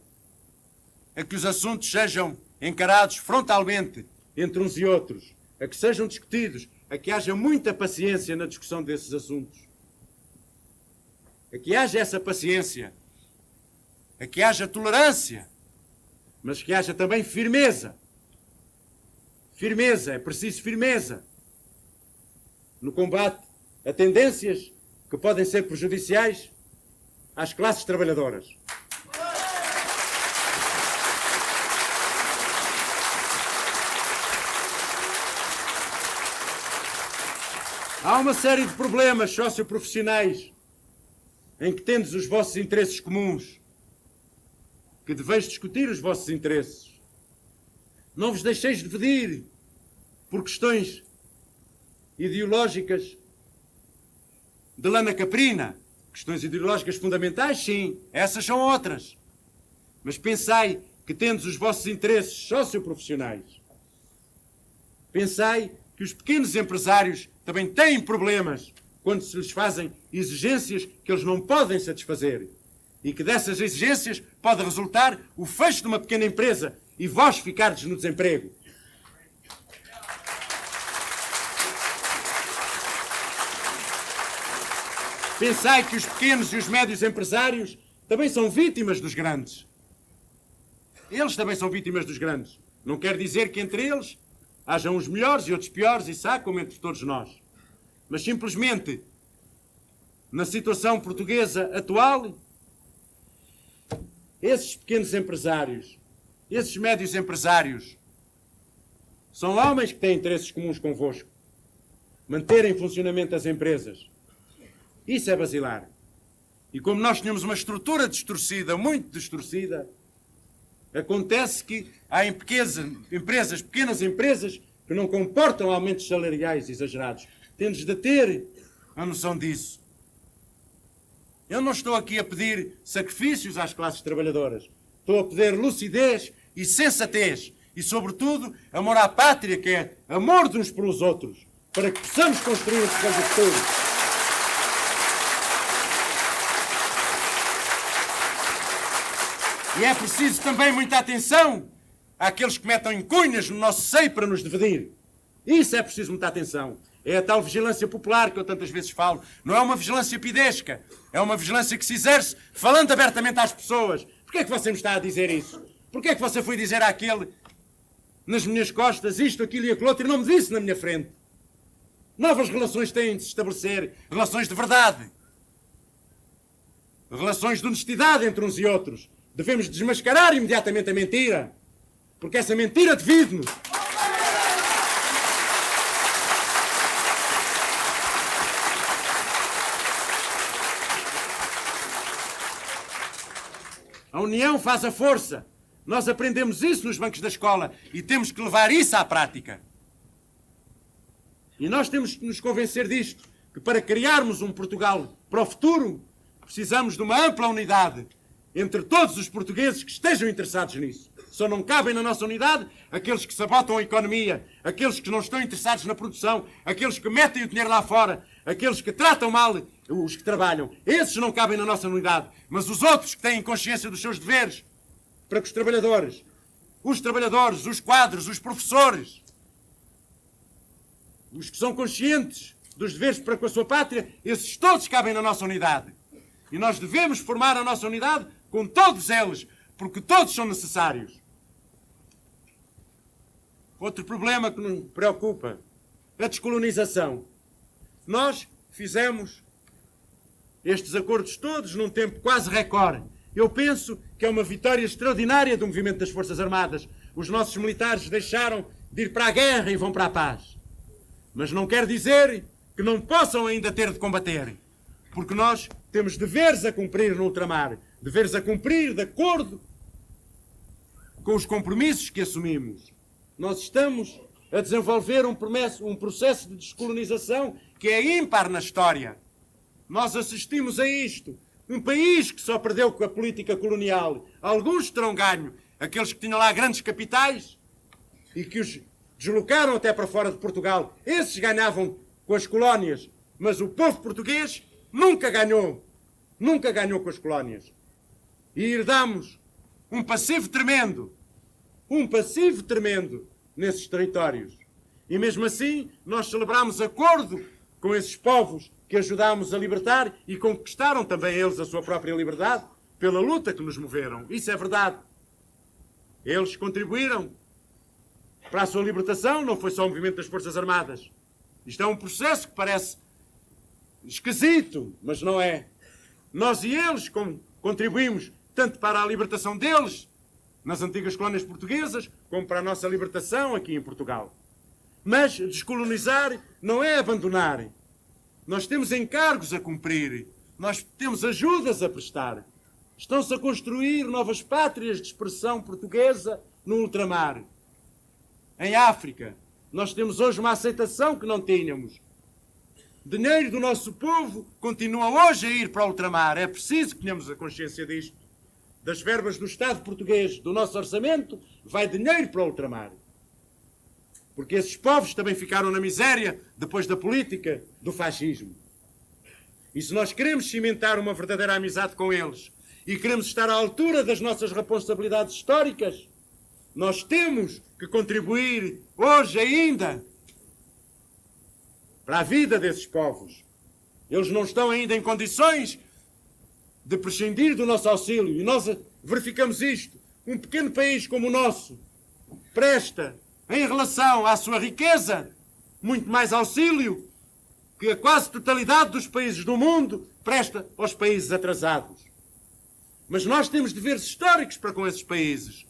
a que os assuntos sejam encarados frontalmente entre uns e outros, a que sejam discutidos, a que haja muita paciência na discussão desses assuntos. A que haja essa paciência, a que haja tolerância, mas que haja também firmeza. Firmeza, é preciso firmeza no combate a tendências que podem ser prejudiciais às classes trabalhadoras. Há uma série de problemas socioprofissionais em que tendes os vossos interesses comuns, que deveis discutir os vossos interesses. Não vos deixeis dividir por questões ideológicas de lana caprina. Questões ideológicas fundamentais, sim, essas são outras. Mas pensai que tendes os vossos interesses socioprofissionais. Pensai que os pequenos empresários também têm problemas quando se lhes fazem exigências que eles não podem satisfazer. E que dessas exigências pode resultar o fecho de uma pequena empresa e vós ficardes no desemprego. Pensai que os pequenos e os médios empresários também são vítimas dos grandes. Eles também são vítimas dos grandes. Não quer dizer que entre eles hajam uns melhores e outros piores, isso há como entre todos nós. Mas simplesmente, na situação portuguesa atual, esses pequenos empresários, esses médios empresários, são homens que têm interesses comuns convosco. Manter em funcionamento as empresas. Isso é basilar. E como nós tínhamos uma estrutura distorcida, muito distorcida, acontece que há pequenas empresas que não comportam aumentos salariais exagerados. Temos de ter a noção disso. Eu não estou aqui a pedir sacrifícios às classes trabalhadoras. Estou a pedir lucidez e sensatez. E, sobretudo, amor à pátria, que é amor de uns pelos outros, para que possamos construir um futuro futuro. E é preciso também muita atenção àqueles que metem cunhas no nosso seio para nos dividir. Isso é preciso muita atenção. É a tal vigilância popular que eu tantas vezes falo. Não é uma vigilância pidesca. É uma vigilância que se exerce falando abertamente às pessoas. Porquê é que você me está a dizer isso? Porquê é que você foi dizer àquele nas minhas costas isto, aquilo e aquilo outro e não me disse na minha frente? Novas relações têm de se estabelecer. Relações de verdade. Relações de honestidade entre uns e outros. Devemos desmascarar imediatamente a mentira. Porque essa mentira divide-nos. A união faz a força. Nós aprendemos isso nos bancos da escola e temos que levar isso à prática. E nós temos que nos convencer disto, que para criarmos um Portugal para o futuro, precisamos de uma ampla unidade entre todos os portugueses que estejam interessados nisso. Só não cabem na nossa unidade aqueles que sabotam a economia, aqueles que não estão interessados na produção, aqueles que metem o dinheiro lá fora, aqueles que tratam mal os que trabalham. Esses não cabem na nossa unidade. Mas os outros que têm consciência dos seus deveres, para que os trabalhadores, os quadros, os professores, os que são conscientes dos deveres para com a sua pátria, esses todos cabem na nossa unidade. E nós devemos formar a nossa unidade com todos eles, porque todos são necessários. Outro problema que nos preocupa, a descolonização. Nós fizemos estes acordos todos num tempo quase recorde. Eu penso que é uma vitória extraordinária do movimento das Forças Armadas. Os nossos militares deixaram de ir para a guerra e vão para a paz. Mas não quer dizer que não possam ainda ter de combater. Porque nós temos deveres a cumprir no ultramar, deveres a cumprir de acordo com os compromissos que assumimos. Nós estamos a desenvolver um processo de descolonização que é ímpar na história. Nós assistimos a isto. Um país que só perdeu com a política colonial. Alguns terão ganho. Aqueles que tinham lá grandes capitais e que os deslocaram até para fora de Portugal. Esses ganhavam com as colónias. Mas o povo português nunca ganhou. Nunca ganhou com as colónias. E herdamos um passivo tremendo. Um passivo tremendo nesses territórios. E mesmo assim, nós celebramos acordo com esses povos que ajudámos a libertar e conquistaram também eles a sua própria liberdade pela luta que nos moveram. Isso é verdade. Eles contribuíram para a sua libertação, não foi só o movimento das Forças Armadas. Isto é um processo que parece esquisito, mas não é. Nós e eles contribuímos tanto para a libertação deles nas antigas colónias portuguesas, como para a nossa libertação aqui em Portugal. Mas descolonizar não é abandonar. Nós temos encargos a cumprir. Nós temos ajudas a prestar. Estão-se a construir novas pátrias de expressão portuguesa no ultramar. Em África, nós temos hoje uma aceitação que não tínhamos. Dinheiro do nosso povo continua hoje a ir para o ultramar. É preciso que tenhamos a consciência disto. Das verbas do Estado português, do nosso orçamento, vai dinheiro para o ultramar. Porque esses povos também ficaram na miséria depois da política do fascismo. E se nós queremos cimentar uma verdadeira amizade com eles e queremos estar à altura das nossas responsabilidades históricas, nós temos que contribuir hoje ainda para a vida desses povos. Eles não estão ainda em condições de prescindir do nosso auxílio. E nós verificamos isto. Um pequeno país como o nosso presta, em relação à sua riqueza, muito mais auxílio que a quase totalidade dos países do mundo presta aos países atrasados. Mas nós temos deveres históricos para com esses países.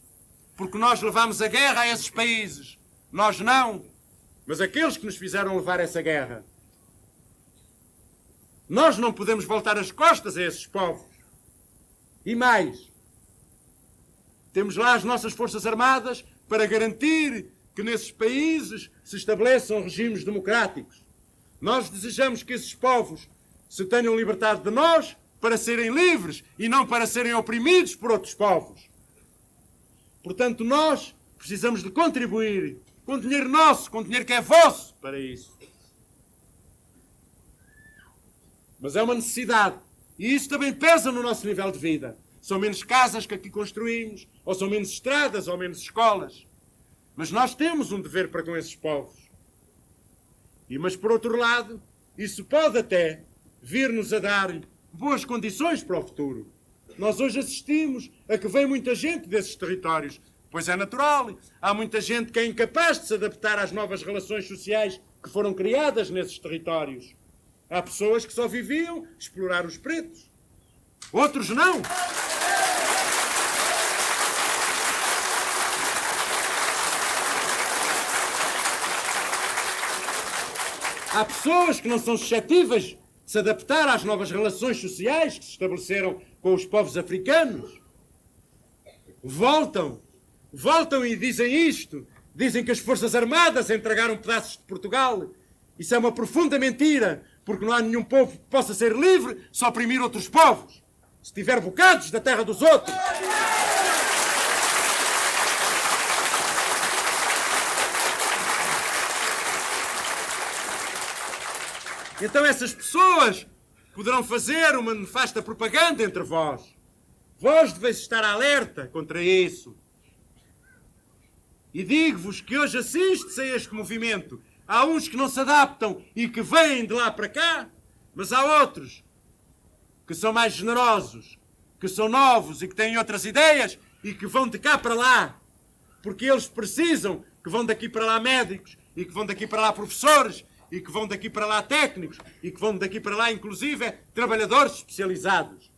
Porque nós levamos a guerra a esses países. Nós não. Mas aqueles que nos fizeram levar essa guerra. Nós não podemos voltar as costas a esses povos. E mais, temos lá as nossas Forças Armadas para garantir que nesses países se estabeleçam regimes democráticos. Nós desejamos que esses povos se tenham libertado de nós para serem livres e não para serem oprimidos por outros povos. Portanto, nós precisamos de contribuir com dinheiro nosso, com dinheiro que é vosso para isso. Mas é uma necessidade. E isso também pesa no nosso nível de vida. São menos casas que aqui construímos, ou são menos estradas, ou menos escolas. Mas nós temos um dever para com esses povos. Mas, por outro lado, isso pode até vir-nos a dar boas condições para o futuro. Nós hoje assistimos a que vem muita gente desses territórios. Pois é natural. Há muita gente que é incapaz de se adaptar às novas relações sociais que foram criadas nesses territórios. Há pessoas que só viviam explorar os pretos. Outros não. Há pessoas que não são suscetíveis de se adaptar às novas relações sociais que se estabeleceram com os povos africanos. Voltam e dizem isto. Dizem que as Forças Armadas entregaram pedaços de Portugal. Isso é uma profunda mentira, porque não há nenhum povo que possa ser livre se oprimir outros povos. Se tiver bocados da terra dos outros. Então essas pessoas poderão fazer uma nefasta propaganda entre vós. Vós deveis estar alerta contra isso. E digo-vos que hoje assiste-se a este movimento. Há uns que não se adaptam e que vêm de lá para cá, mas há outros que são mais generosos, que são novos e que têm outras ideias e que vão de cá para lá. Porque eles precisam que vão daqui para lá médicos e que vão daqui para lá professores e que vão daqui para lá técnicos e que vão daqui para lá, inclusive, trabalhadores especializados.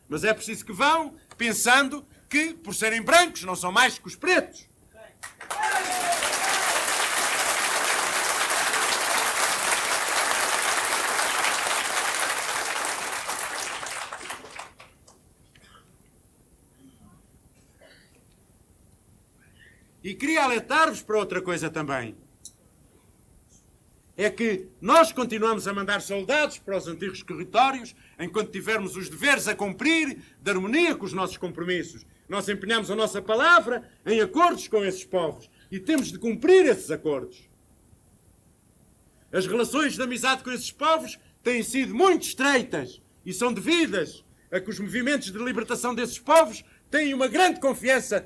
Mas é preciso que vão pensando que, por serem brancos, não são mais que os pretos. E queria alertar-vos para outra coisa também. É que nós continuamos a mandar soldados para os antigos territórios enquanto tivermos os deveres a cumprir de harmonia com os nossos compromissos. Nós empenhamos a nossa palavra em acordos com esses povos e temos de cumprir esses acordos. As relações de amizade com esses povos têm sido muito estreitas e são devidas a que os movimentos de libertação desses povos têm uma grande confiança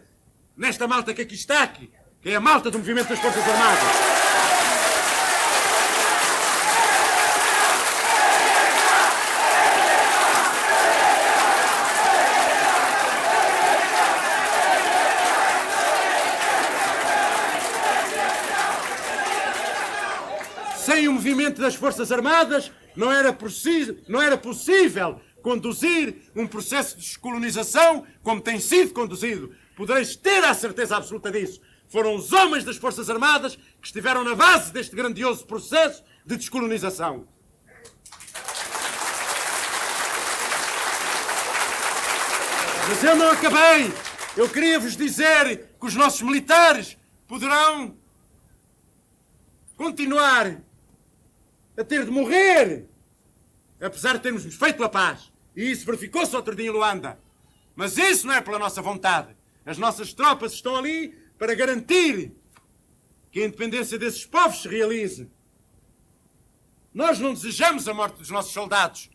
nesta malta que aqui está, que é a malta do movimento das Forças Armadas. Sem o movimento das Forças Armadas não era possível conduzir um processo de descolonização como tem sido conduzido. Podereis ter a certeza absoluta disso. Foram os homens das Forças Armadas que estiveram na base deste grandioso processo de descolonização. Mas eu não acabei. Eu queria vos dizer que os nossos militares poderão continuar a ter de morrer, apesar de termos feito a paz. E isso verificou-se outro dia em Luanda. Mas isso não é pela nossa vontade. As nossas tropas estão ali para garantir que a independência desses povos se realize. Nós não desejamos a morte dos nossos soldados,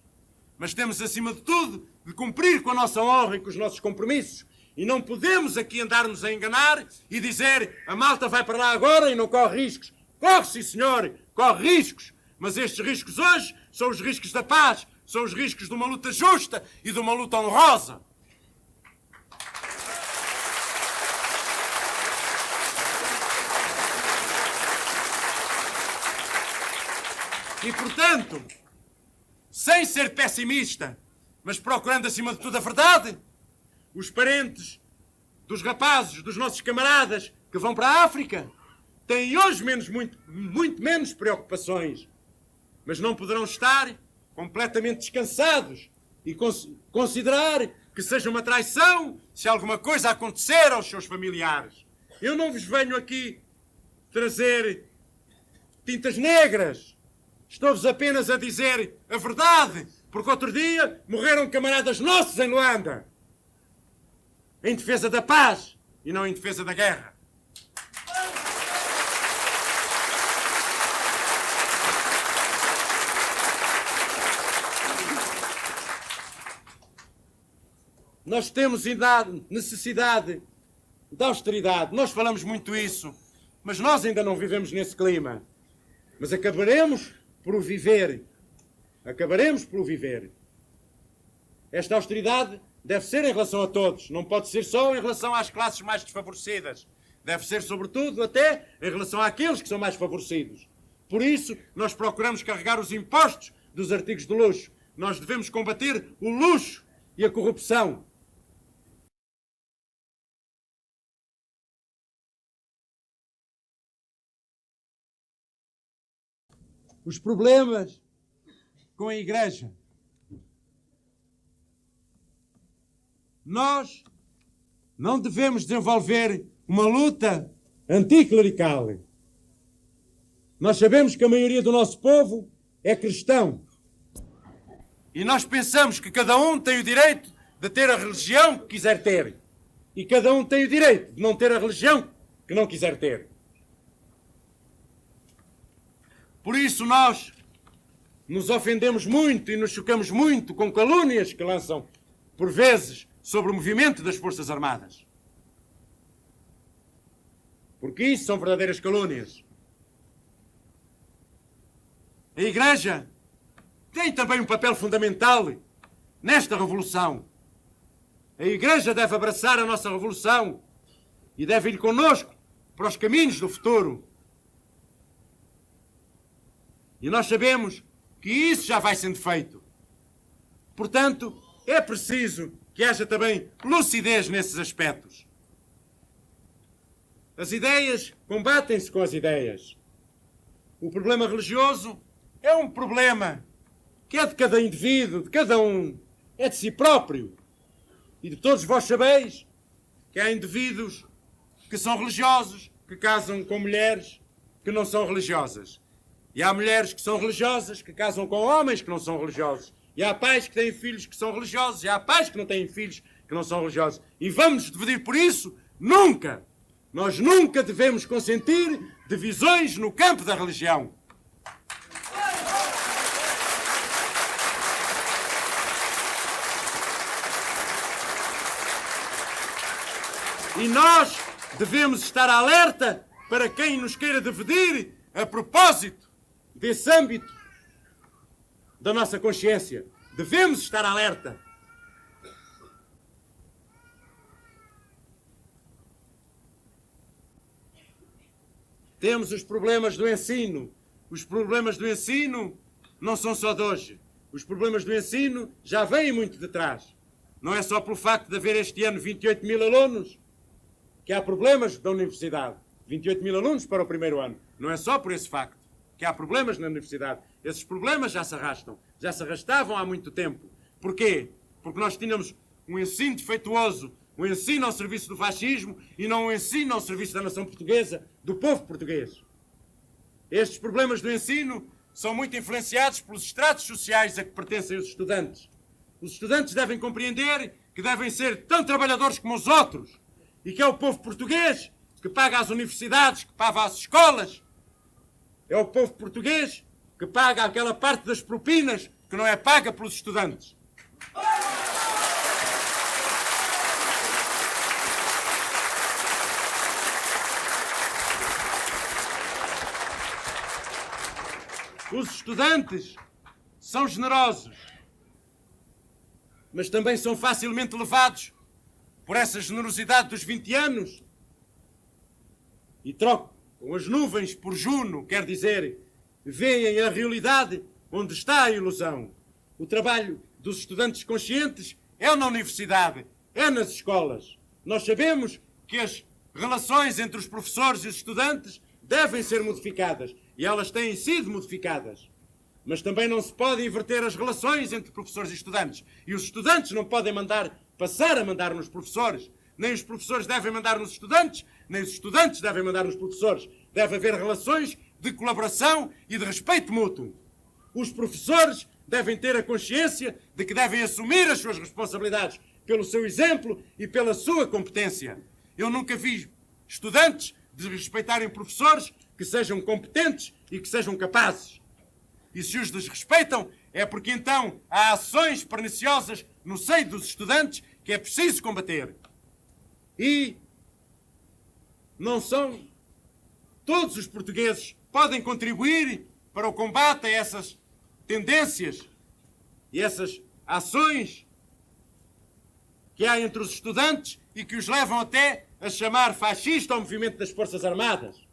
mas temos, acima de tudo, de cumprir com a nossa honra e com os nossos compromissos. E não podemos aqui andar-nos a enganar e dizer a malta vai para lá agora e não corre riscos. Corre, sim, senhor, corre riscos. Mas estes riscos hoje são os riscos da paz, são os riscos de uma luta justa e de uma luta honrosa. E, portanto, sem ser pessimista, mas procurando acima de tudo a verdade, os parentes dos rapazes, dos nossos camaradas que vão para a África, têm hoje muito menos preocupações, mas não poderão estar completamente descansados e considerar que seja uma traição se alguma coisa acontecer aos seus familiares. Eu não vos venho aqui trazer tintas negras. Estou-vos apenas a dizer a verdade, porque outro dia morreram camaradas nossos em Luanda, em defesa da paz e não em defesa da guerra. Nós temos necessidade de austeridade. Nós falamos muito isso, mas nós ainda não vivemos nesse clima. Mas acabaremos por o viver. Acabaremos por o viver. Esta austeridade deve ser em relação a todos. Não pode ser só em relação às classes mais desfavorecidas. Deve ser, sobretudo, até em relação àqueles que são mais favorecidos. Por isso, nós procuramos carregar os impostos dos artigos de luxo. Nós devemos combater o luxo e a corrupção. Os problemas com a Igreja. Nós não devemos desenvolver uma luta anticlerical. Nós sabemos que a maioria do nosso povo é cristão. E nós pensamos que cada um tem o direito de ter a religião que quiser ter. E cada um tem o direito de não ter a religião que não quiser ter. Por isso nós nos ofendemos muito e nos chocamos muito com calúnias que lançam, por vezes, sobre o movimento das Forças Armadas. Porque isso são verdadeiras calúnias. A Igreja tem também um papel fundamental nesta revolução. A Igreja deve abraçar a nossa revolução e deve ir connosco para os caminhos do futuro. E nós sabemos que isso já vai sendo feito. Portanto, é preciso que haja também lucidez nesses aspectos. As ideias combatem-se com as ideias. O problema religioso é um problema que é de cada indivíduo, de cada um, é de si próprio. E de todos vós sabeis que há indivíduos que são religiosos, que casam com mulheres que não são religiosas. E há mulheres que são religiosas, que casam com homens que não são religiosos. E há pais que têm filhos que são religiosos. E há pais que não têm filhos que não são religiosos. E vamos nos dividir por isso? Nunca! Nós nunca devemos consentir divisões no campo da religião. E nós devemos estar alerta para quem nos queira dividir a propósito desse âmbito da nossa consciência. Devemos estar alerta. Temos os problemas do ensino. Os problemas do ensino não são só de hoje. Os problemas do ensino já vêm muito de trás. Não é só pelo facto de haver este ano 28 mil alunos que há problemas da universidade. 28 mil alunos para o primeiro ano. Não é só por esse facto que há problemas na universidade. Esses problemas já se arrastam. Já se arrastavam há muito tempo. Porquê? Porque nós tínhamos um ensino defeituoso, um ensino ao serviço do fascismo e não um ensino ao serviço da nação portuguesa, do povo português. Estes problemas do ensino são muito influenciados pelos estratos sociais a que pertencem os estudantes. Os estudantes devem compreender que devem ser tão trabalhadores como os outros e que é o povo português que paga as universidades, que paga as escolas. É o povo português que paga aquela parte das propinas que não é paga pelos estudantes. Os estudantes são generosos, mas também são facilmente levados por essa generosidade dos 20 anos e trocam as nuvens por Juno, quer dizer, veem a realidade onde está a ilusão. O trabalho dos estudantes conscientes é na universidade, é nas escolas. Nós sabemos que as relações entre os professores e os estudantes devem ser modificadas e elas têm sido modificadas. Mas também não se pode inverter as relações entre professores e estudantes. E os estudantes não podem passar a mandar nos professores. Nem os professores devem mandar nos estudantes, nem os estudantes devem mandar nos professores. Deve haver relações de colaboração e de respeito mútuo. Os professores devem ter a consciência de que devem assumir as suas responsabilidades pelo seu exemplo e pela sua competência. Eu nunca vi estudantes desrespeitarem professores que sejam competentes e que sejam capazes. E se os desrespeitam, é porque então há ações perniciosas no seio dos estudantes que é preciso combater. E não são todos os portugueses podem contribuir para o combate a essas tendências e essas ações que há entre os estudantes e que os levam até a chamar fascista ao movimento das Forças Armadas.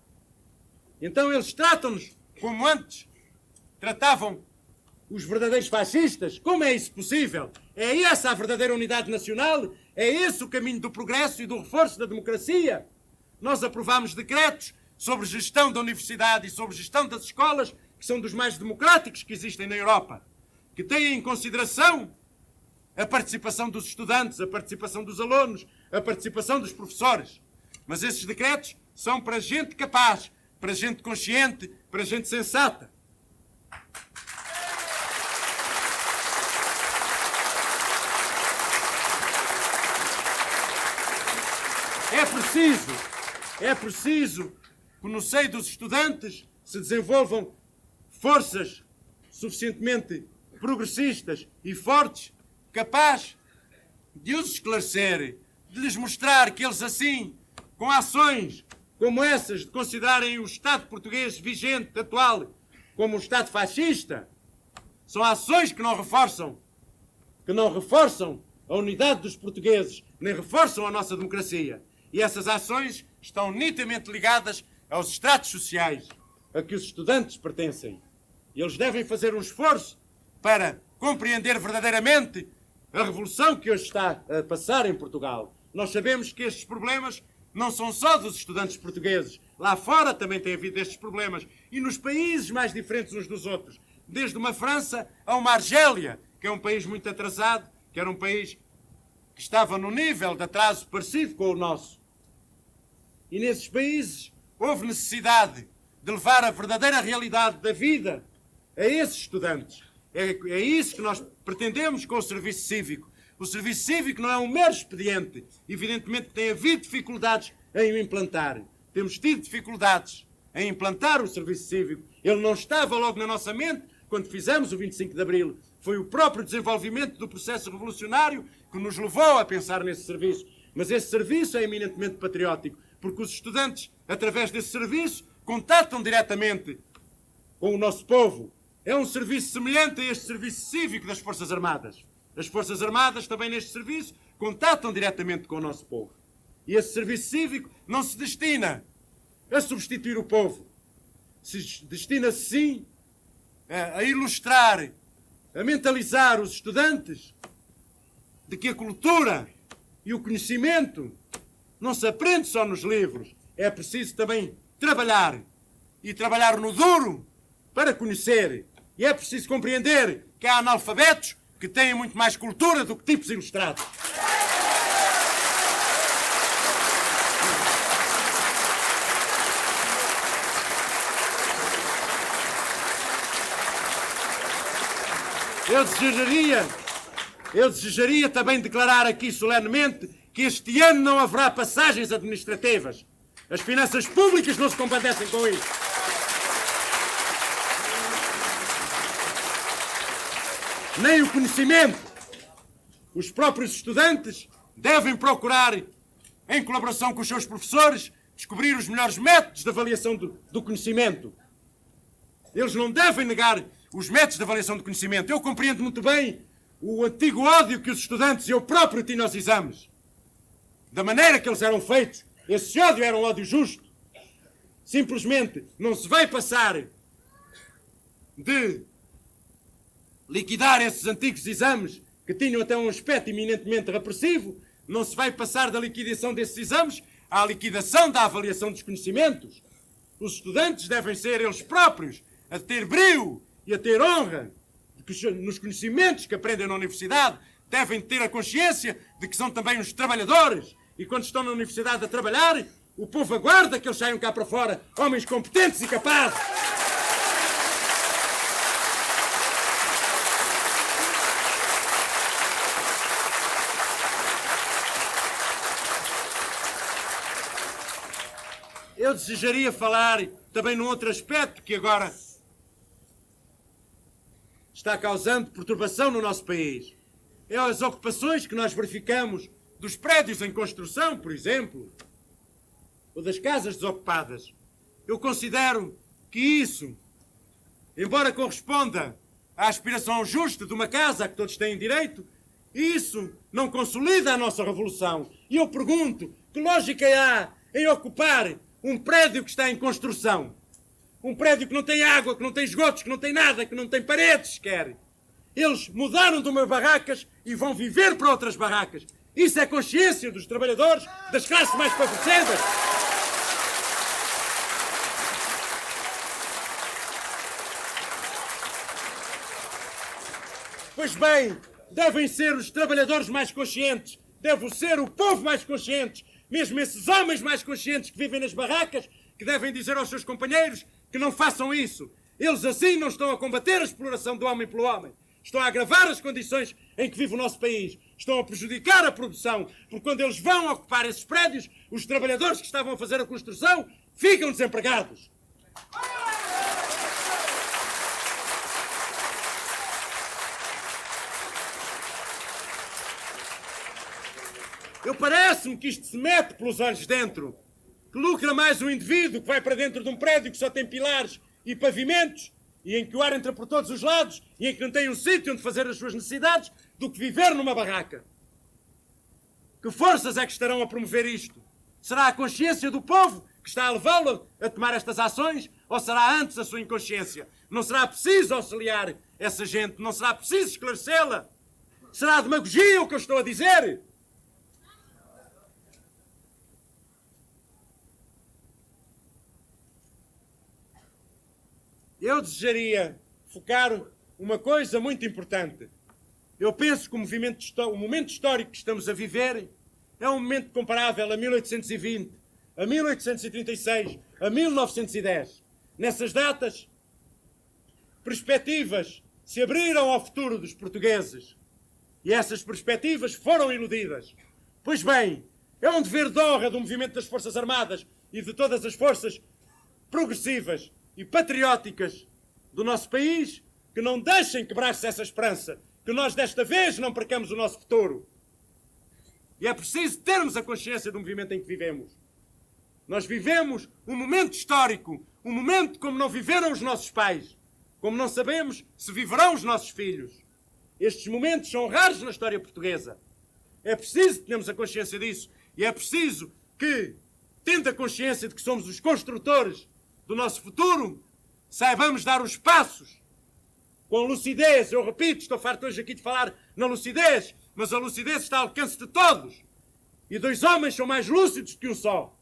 Então eles tratam-nos como antes tratavam os verdadeiros fascistas. Como é isso possível? É essa a verdadeira unidade nacional? É esse o caminho do progresso e do reforço da democracia? Nós aprovámos decretos sobre gestão da universidade e sobre gestão das escolas que são dos mais democráticos que existem na Europa, que têm em consideração a participação dos estudantes, a participação dos alunos, a participação dos professores. Mas esses decretos são para gente capaz, para gente consciente, para gente sensata. É preciso que no seio dos estudantes se desenvolvam forças suficientemente progressistas e fortes, capazes de os esclarecer, de lhes mostrar que eles assim, com ações como essas, de considerarem o Estado português vigente, atual, como um Estado fascista, são ações que não reforçam a unidade dos portugueses, nem reforçam a nossa democracia. E essas ações estão nitidamente ligadas aos estratos sociais a que os estudantes pertencem. E eles devem fazer um esforço para compreender verdadeiramente a revolução que hoje está a passar em Portugal. Nós sabemos que estes problemas não são só dos estudantes portugueses. Lá fora também tem havido estes problemas. E nos países mais diferentes uns dos outros. Desde uma França a uma Argélia, que é um país muito atrasado, que era um país que estava num nível de atraso parecido com o nosso. E nesses países houve necessidade de levar a verdadeira realidade da vida a esses estudantes. É isso que nós pretendemos com o serviço cívico. O serviço cívico não é um mero expediente. Evidentemente tem havido dificuldades em o implantar. Temos tido dificuldades em implantar o serviço cívico. Ele não estava logo na nossa mente quando fizemos o 25 de Abril. Foi o próprio desenvolvimento do processo revolucionário que nos levou a pensar nesse serviço. Mas esse serviço é eminentemente patriótico, porque os estudantes, através desse serviço, contatam diretamente com o nosso povo. É um serviço semelhante a este serviço cívico das Forças Armadas. As Forças Armadas, também neste serviço, contatam diretamente com o nosso povo. E esse serviço cívico não se destina a substituir o povo. Se destina-se, sim, a ilustrar, a mentalizar os estudantes de que a cultura e o conhecimento não se aprende só nos livros. É preciso também trabalhar. E trabalhar no duro para conhecer. E é preciso compreender que há analfabetos que têm muito mais cultura do que tipos ilustrados. Eu desejaria também declarar aqui solenemente que este ano não haverá passagens administrativas. As finanças públicas não se compadecem com isso. Nem o conhecimento. Os próprios estudantes devem procurar, em colaboração com os seus professores, descobrir os melhores métodos de avaliação do conhecimento. Eles não devem negar os métodos de avaliação do conhecimento. Eu compreendo muito bem o antigo ódio que os estudantes e eu próprio tinham aos exames. Da maneira que eles eram feitos. Esse ódio era um ódio justo. Simplesmente não se vai passar de liquidar esses antigos exames que tinham até um aspecto eminentemente repressivo. Não se vai passar da liquidação desses exames à liquidação da avaliação dos conhecimentos. Os estudantes devem ser eles próprios a ter brio e a ter honra nos conhecimentos que aprendem na universidade. Devem ter a consciência de que são também os trabalhadores. E quando estão na universidade a trabalhar, o povo aguarda que eles saiam cá para fora, homens competentes e capazes. Eu desejaria falar também num outro aspecto que agora está causando perturbação no nosso país. É as ocupações que nós verificamos dos prédios em construção, por exemplo, ou das casas desocupadas. Eu considero que isso, embora corresponda à aspiração justa de uma casa a que todos têm direito, isso não consolida a nossa revolução. E eu pergunto, que lógica há em ocupar um prédio que está em construção? Um prédio que não tem água, que não tem esgotos, que não tem nada, que não tem paredes sequer. Eles mudaram de umas barracas e vão viver para outras barracas. Isso é consciência dos trabalhadores, das classes mais favorecidas. Pois bem, devem ser os trabalhadores mais conscientes, deve ser o povo mais consciente, mesmo esses homens mais conscientes que vivem nas barracas, que devem dizer aos seus companheiros que não façam isso. Eles assim não estão a combater a exploração do homem pelo homem. Estão a agravar as condições em que vive o nosso país. Estão a prejudicar a produção. Porque quando eles vão ocupar esses prédios, os trabalhadores que estavam a fazer a construção ficam desempregados. Parece-me que isto se mete pelos olhos dentro. Que lucra mais um indivíduo que vai para dentro de um prédio que só tem pilares e pavimentos, e em que o ar entra por todos os lados, e em que não tem um sítio onde fazer as suas necessidades, do que viver numa barraca. Que forças é que estarão a promover isto? Será a consciência do povo que está a levá-lo a tomar estas ações, ou será antes a sua inconsciência? Não será preciso auxiliar essa gente? Não será preciso esclarecê-la? Será demagogia o que eu estou a dizer? Eu desejaria focar uma coisa muito importante. Eu penso que o momento histórico que estamos a viver é um momento comparável a 1820, a 1836, a 1910. Nessas datas, perspectivas se abriram ao futuro dos portugueses e essas perspectivas foram iludidas. Pois bem, é um dever de honra do movimento das Forças Armadas e de todas as forças progressivas e patrióticas do nosso país que não deixem quebrar-se essa esperança, que nós desta vez não percamos o nosso futuro. E é preciso termos a consciência do movimento em que vivemos. Nós vivemos um momento histórico, um momento como não viveram os nossos pais, como não sabemos se viverão os nossos filhos. Estes momentos são raros na história portuguesa. É preciso termos a consciência disso e é preciso que, tendo a consciência de que somos os construtores do nosso futuro, saibamos dar os passos com lucidez. Eu repito, estou farto hoje aqui de falar na lucidez, mas a lucidez está ao alcance de todos. E dois homens são mais lúcidos que um só.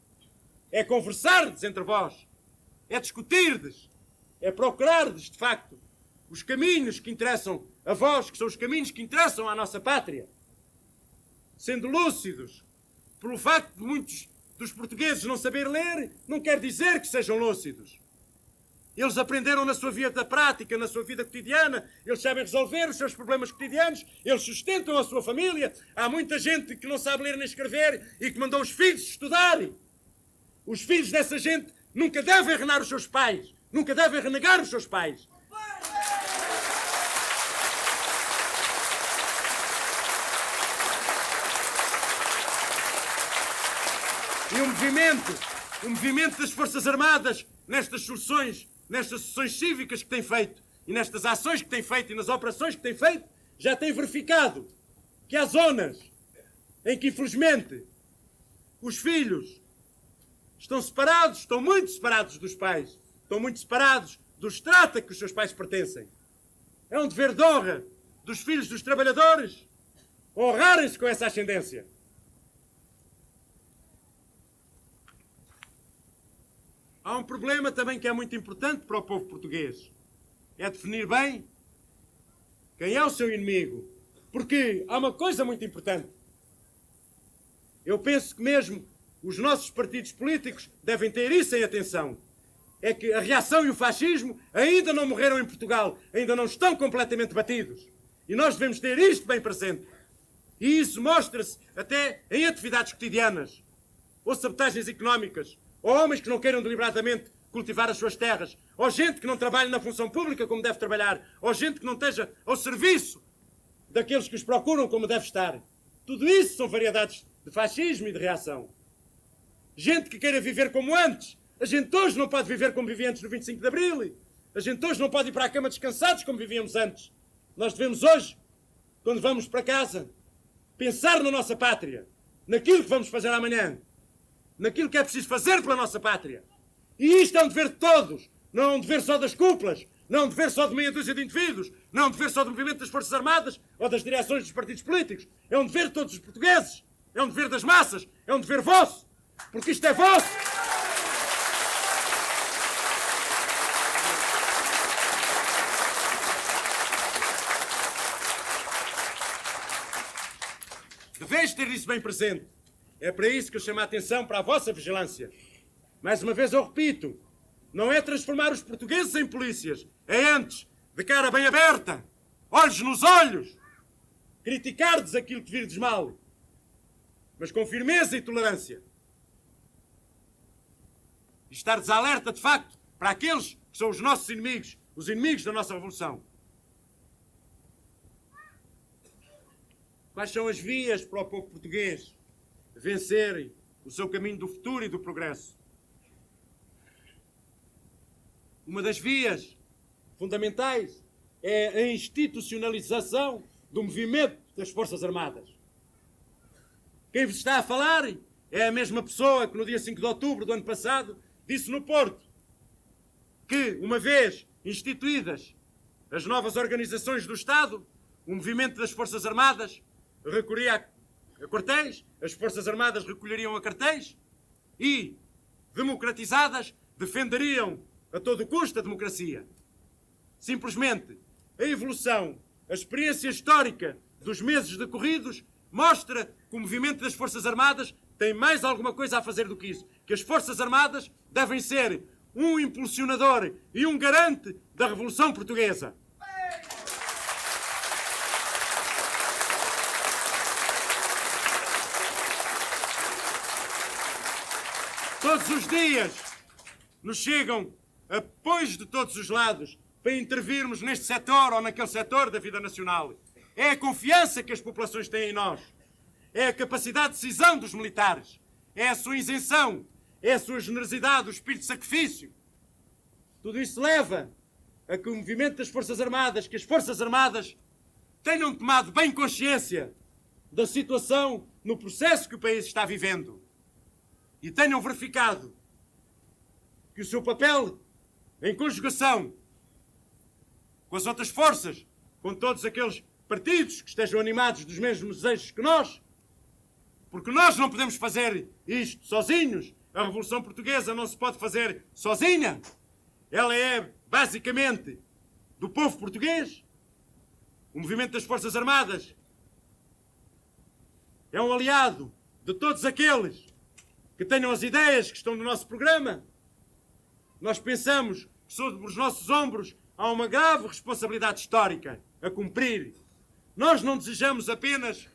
É conversardes entre vós, é discutirdes, é procurardes, de facto, os caminhos que interessam a vós, que são os caminhos que interessam à nossa pátria. Sendo lúcidos, pelo facto de muitos dos portugueses não saber ler, não quer dizer que sejam lúcidos. Eles aprenderam na sua vida prática, na sua vida cotidiana, eles sabem resolver os seus problemas cotidianos, eles sustentam a sua família. Há muita gente que não sabe ler nem escrever e que mandou os filhos estudarem. Os filhos dessa gente nunca devem renegar os seus pais, nunca devem renegar os seus pais. E o movimento das Forças Armadas, nestas sessões cívicas que tem feito, e nestas ações que tem feito, e nas operações que tem feito, já tem verificado que há zonas em que, infelizmente, os filhos estão separados, estão muito separados dos pais, estão muito separados do estrato a que os seus pais pertencem. É um dever de honra dos filhos dos trabalhadores honrarem-se com essa ascendência. Há um problema também que é muito importante para o povo português. É definir bem quem é o seu inimigo. Porque há uma coisa muito importante. Eu penso que mesmo os nossos partidos políticos devem ter isso em atenção. É que a reação e o fascismo ainda não morreram em Portugal, ainda não estão completamente batidos. E nós devemos ter isto bem presente. E isso mostra-se até em atividades cotidianas, ou sabotagens económicas, ou homens que não queiram deliberadamente cultivar as suas terras, ou gente que não trabalha na função pública como deve trabalhar, ou gente que não esteja ao serviço daqueles que os procuram como deve estar. Tudo isso são variedades de fascismo e de reação. Gente que queira viver como antes. A gente hoje não pode viver como vivia antes do 25 de Abril. A gente hoje não pode ir para a cama descansados como vivíamos antes. Nós devemos hoje, quando vamos para casa, pensar na nossa pátria, naquilo que vamos fazer amanhã, naquilo que é preciso fazer pela nossa pátria. E isto é um dever de todos, não é um dever só das cúpulas, não é um dever só de meia dúzia de indivíduos, não é um dever só do movimento das Forças Armadas ou das direções dos partidos políticos. É um dever de todos os portugueses, é um dever das massas, é um dever vosso, porque isto é vosso. Deveis ter isso bem presente. É para isso que eu chamo a atenção para a vossa vigilância. Mais uma vez eu repito, não é transformar os portugueses em polícias, é antes, de cara bem aberta, olhos nos olhos, criticar-des aquilo que virdes mal, mas com firmeza e tolerância. E estar-des alerta, de facto, para aqueles que são os nossos inimigos, os inimigos da nossa revolução. Quais são as vias para o povo português vencerem o seu caminho do futuro e do progresso? Uma das vias fundamentais é a institucionalização do movimento das Forças Armadas. Quem vos está a falar é a mesma pessoa que no dia 5 de outubro do ano passado disse no Porto que, uma vez instituídas as novas organizações do Estado, o movimento das Forças Armadas recorria a quartéis, as Forças Armadas recolheriam a quartéis e, democratizadas, defenderiam a todo custo a democracia. Simplesmente, a evolução, a experiência histórica dos meses decorridos mostra que o movimento das Forças Armadas tem mais alguma coisa a fazer do que isso. Que as Forças Armadas devem ser um impulsionador e um garante da Revolução Portuguesa. Todos os dias nos chegam apoios de todos os lados para intervirmos neste setor ou naquele setor da vida nacional. É a confiança que as populações têm em nós. É a capacidade de decisão dos militares. É a sua isenção. É a sua generosidade, o espírito de sacrifício. Tudo isso leva a que o movimento das Forças Armadas, que as Forças Armadas tenham tomado bem consciência da situação no processo que o país está vivendo. E tenham verificado que o seu papel, em conjugação com as outras forças, com todos aqueles partidos que estejam animados dos mesmos desejos que nós, porque nós não podemos fazer isto sozinhos. A Revolução Portuguesa não se pode fazer sozinha. Ela é, basicamente, do povo português. O movimento das Forças Armadas é um aliado de todos aqueles que tenham as ideias que estão no nosso programa. Nós pensamos que sobre os nossos ombros há uma grave responsabilidade histórica a cumprir. Nós não desejamos apenas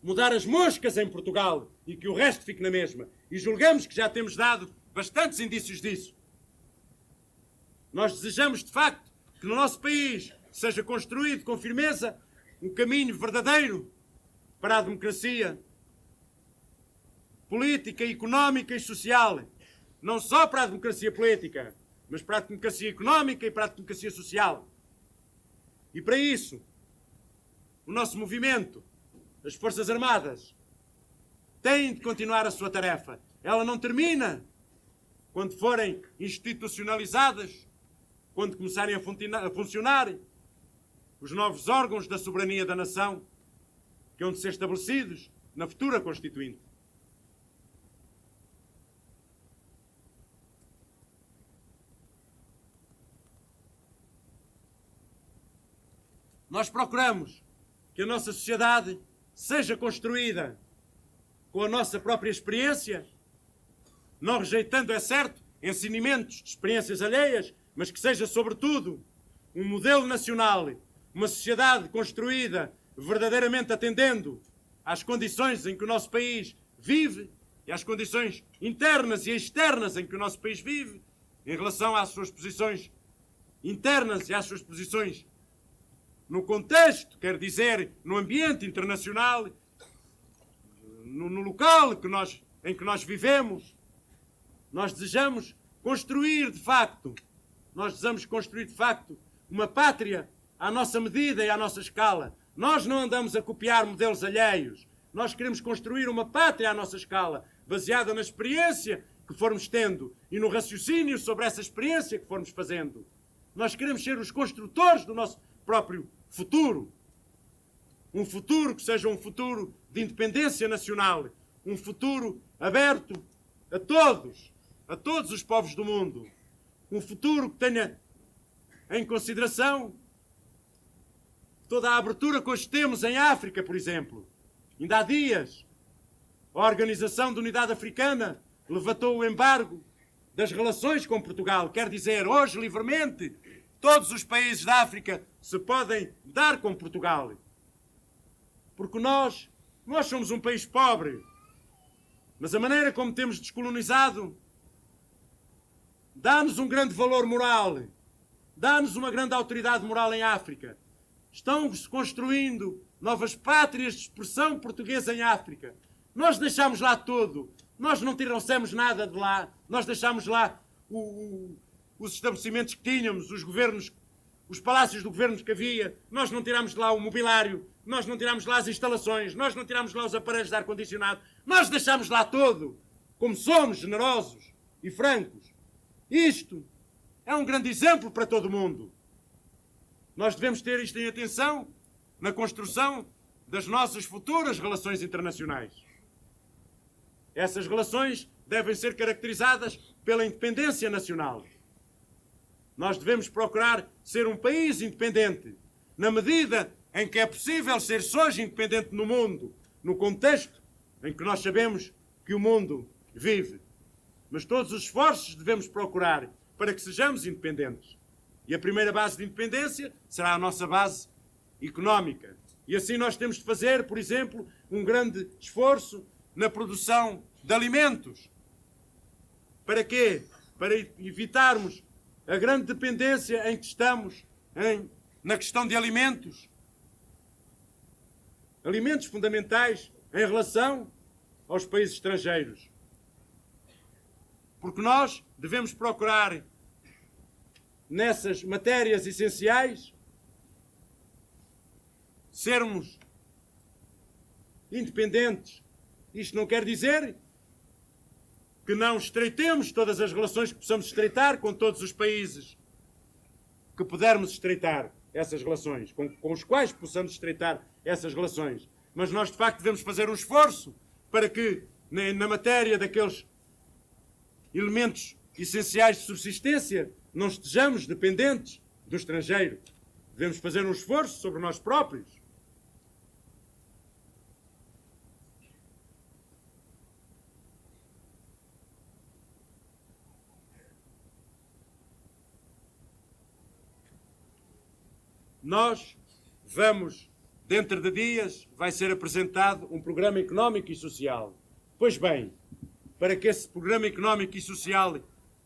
mudar as moscas em Portugal e que o resto fique na mesma. E julgamos que já temos dado bastantes indícios disso. Nós desejamos, de facto, que no nosso país seja construído com firmeza um caminho verdadeiro para a democracia política, económica e social. Não só para a democracia política, mas para a democracia económica e para a democracia social. E para isso, o nosso movimento, as Forças Armadas, têm de continuar a sua tarefa. Ela não termina quando forem institucionalizadas, quando começarem a funcionar os novos órgãos da soberania da nação, que hão de ser estabelecidos na futura Constituinte. Nós procuramos que a nossa sociedade seja construída com a nossa própria experiência, não rejeitando, é certo, ensinamentos de experiências alheias, mas que seja, sobretudo, um modelo nacional, uma sociedade construída verdadeiramente atendendo às condições em que o nosso país vive e às condições internas e externas em que o nosso país vive, em relação às suas posições internas e às suas posições no contexto, quer dizer, no ambiente internacional, no local em que nós vivemos. Nós desejamos construir de facto uma pátria à nossa medida e à nossa escala. Nós não andamos a copiar modelos alheios. Nós queremos construir uma pátria à nossa escala, baseada na experiência que formos tendo e no raciocínio sobre essa experiência que formos fazendo. Nós queremos ser os construtores do nosso próprio futuro. Um futuro que seja um futuro de independência nacional. Um futuro aberto a todos os povos do mundo. Um futuro que tenha em consideração toda a abertura que hoje temos em África, por exemplo. Ainda há dias, a Organização de Unidade Africana levantou o embargo das relações com Portugal. Quer dizer, hoje, livremente, todos os países da África se podem dar com Portugal. Porque nós somos um país pobre. Mas a maneira como temos descolonizado dá-nos um grande valor moral. Dá-nos uma grande autoridade moral em África. Estão-se construindo novas pátrias de expressão portuguesa em África. Nós deixámos lá tudo. Nós não trouxemos nada de lá. Nós deixámos lá os estabelecimentos que tínhamos, os governos, os palácios do governo que havia. Nós não tirámos de lá o mobiliário. Nós não tirámos de lá as instalações. Nós não tirámos de lá os aparelhos de ar-condicionado. Nós deixámos lá tudo. Como somos generosos e francos. Isto é um grande exemplo para todo o mundo. Nós devemos ter isto em atenção na construção das nossas futuras relações internacionais. Essas relações devem ser caracterizadas pela independência nacional. Nós devemos procurar ser um país independente, na medida em que é possível ser-se hoje independente no mundo, no contexto em que nós sabemos que o mundo vive. Mas todos os esforços devemos procurar para que sejamos independentes. E a primeira base de independência será a nossa base económica. E assim nós temos de fazer, por exemplo, um grande esforço na produção de alimentos. Para quê? Para evitarmos a grande dependência em que estamos na questão de alimentos. Alimentos fundamentais em relação aos países estrangeiros. Porque nós devemos procurar nessas matérias essenciais sermos independentes. Isto não quer dizer que não estreitemos todas as relações que possamos estreitar com todos os países que pudermos estreitar essas relações, com os quais possamos estreitar essas relações. Mas nós, de facto, devemos fazer um esforço para que, na matéria daqueles elementos essenciais de subsistência, não estejamos dependentes do estrangeiro. Devemos fazer um esforço sobre nós próprios. Nós vamos, dentro de dias, vai ser apresentado um programa económico e social. Pois bem, para que esse programa económico e social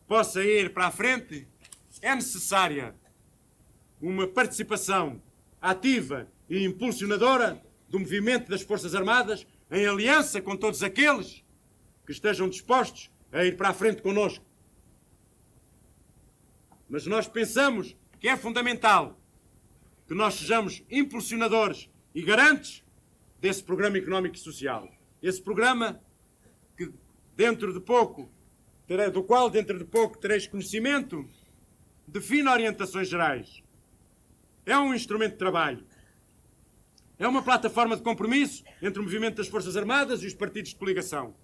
possa ir para a frente, é necessária uma participação ativa e impulsionadora do movimento das Forças Armadas em aliança com todos aqueles que estejam dispostos a ir para a frente connosco. Mas nós pensamos que é fundamental que nós sejamos impulsionadores e garantes desse programa económico e social. Esse programa que do qual dentro de pouco tereis conhecimento, define orientações gerais. É um instrumento de trabalho. É uma plataforma de compromisso entre o movimento das Forças Armadas e os partidos de coligação.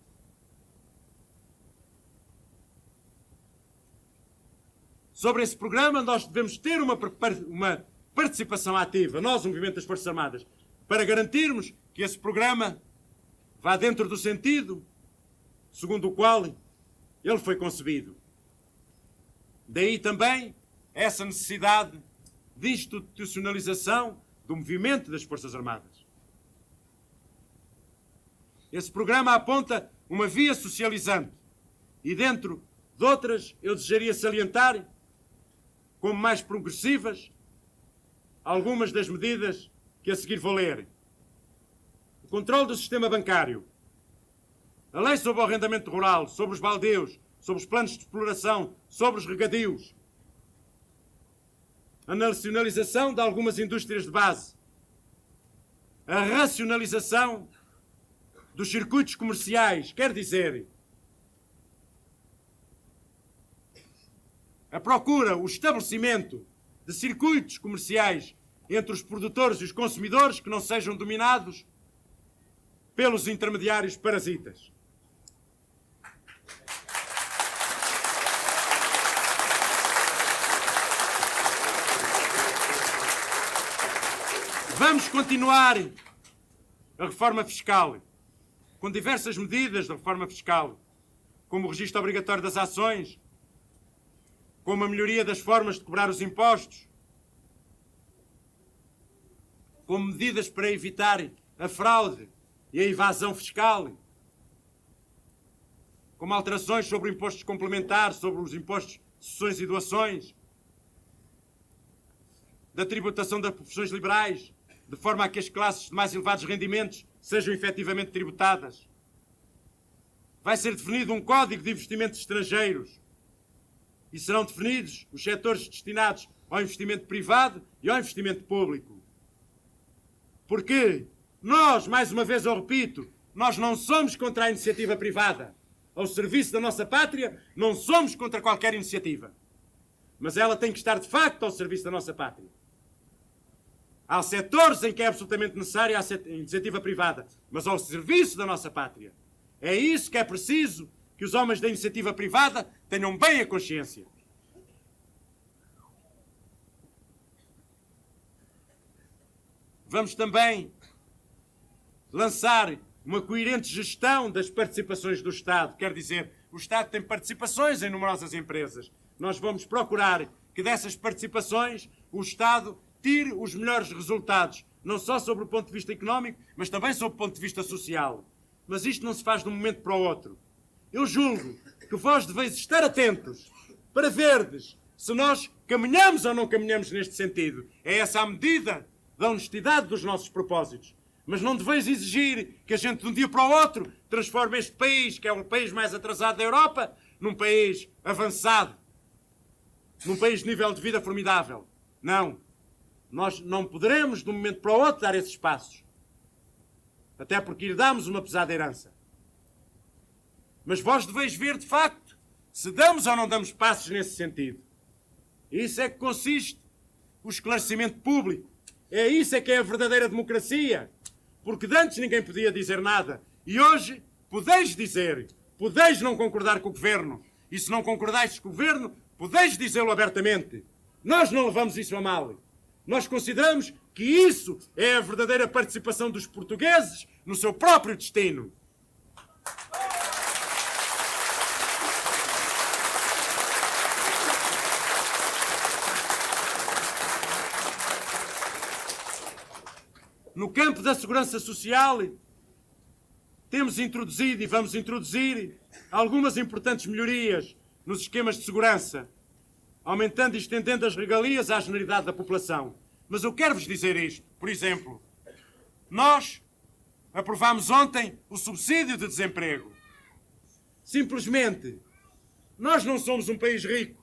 Sobre esse programa, nós devemos ter uma participação ativa, nós, o movimento das Forças Armadas, para garantirmos que esse programa vá dentro do sentido segundo o qual ele foi concebido. Daí também essa necessidade de institucionalização do movimento das Forças Armadas. Esse programa aponta uma via socializante e dentro de outras eu desejaria salientar como mais progressivas algumas das medidas que a seguir vou ler. O controle do sistema bancário, a lei sobre o arrendamento rural, sobre os baldeus, sobre os planos de exploração, sobre os regadios, a nacionalização de algumas indústrias de base, a racionalização dos circuitos comerciais, quer dizer, a procura, o estabelecimento de circuitos comerciais entre os produtores e os consumidores que não sejam dominados pelos intermediários parasitas. Vamos continuar a reforma fiscal, com diversas medidas de reforma fiscal, como o registro obrigatório das ações, como a melhoria das formas de cobrar os impostos, como medidas para evitar a fraude e a evasão fiscal, como alterações sobre impostos complementares, sobre os impostos de sucessões e doações, da tributação das profissões liberais, de forma a que as classes de mais elevados rendimentos sejam efetivamente tributadas. Vai ser definido um código de investimentos estrangeiros e serão definidos os setores destinados ao investimento privado e ao investimento público. Porque nós, mais uma vez eu repito, nós não somos contra a iniciativa privada. Ao serviço da nossa pátria, não somos contra qualquer iniciativa. Mas ela tem que estar, de facto, ao serviço da nossa pátria. Há setores em que é absolutamente necessária a iniciativa privada, mas ao serviço da nossa pátria. É isso que é preciso que os homens da iniciativa privada tenham bem a consciência. vamos também lançar uma coerente gestão das participações do Estado. Quer dizer, o Estado tem participações em numerosas empresas. Nós vamos procurar que dessas participações o Estado tire os melhores resultados, não só sobre o ponto de vista económico, mas também sobre o ponto de vista social. Mas isto não se faz de um momento para o outro. Eu julgo que vós deveis estar atentos para verdes se nós caminhamos ou não caminhamos neste sentido. É essa a medida da honestidade dos nossos propósitos. Mas não deveis exigir que a gente de um dia para o outro transforme este país, que é o país mais atrasado da Europa, num país avançado, num país de nível de vida formidável. Não. Nós não poderemos de um momento para o outro dar esses passos. Até porque herdamos uma pesada herança. Mas vós deveis ver de facto se damos ou não damos passos nesse sentido. Isso é que consiste o esclarecimento público. É isso é que é a verdadeira democracia. Porque de antes ninguém podia dizer nada. E hoje podeis dizer, podeis não concordar com o governo. E se não concordais com o governo, podeis dizê-lo abertamente. Nós não levamos isso a mal. Nós consideramos que isso é a verdadeira participação dos portugueses no seu próprio destino. No campo da segurança social, temos introduzido e vamos introduzir algumas importantes melhorias nos esquemas de segurança, aumentando e estendendo as regalias à generalidade da população. Mas eu quero-vos dizer isto. Por exemplo, nós aprovámos ontem o subsídio de desemprego. Simplesmente, nós não somos um país rico.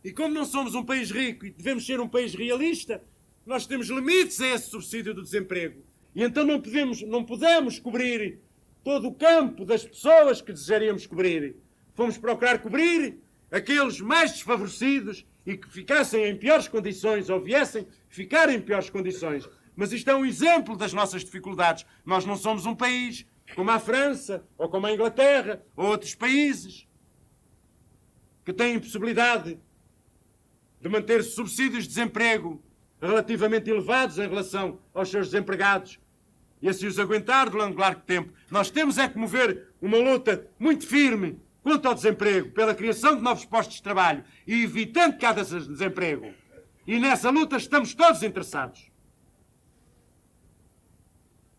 E como não somos um país rico e devemos ser um país realista, nós temos limites a esse subsídio do desemprego. E então não podemos cobrir todo o campo das pessoas que desejaríamos cobrir. Fomos procurar cobrir aqueles mais desfavorecidos e que ficassem em piores condições ou viessem ficar em piores condições. Mas isto é um exemplo das nossas dificuldades. Nós não somos um país como a França, ou como a Inglaterra, ou outros países que têm possibilidade de manter subsídios de desemprego relativamente elevados em relação aos seus desempregados e assim os aguentar durante um largo tempo. Nós temos é que mover uma luta muito firme quanto ao desemprego, pela criação de novos postos de trabalho e evitando que haja desemprego. E nessa luta estamos todos interessados.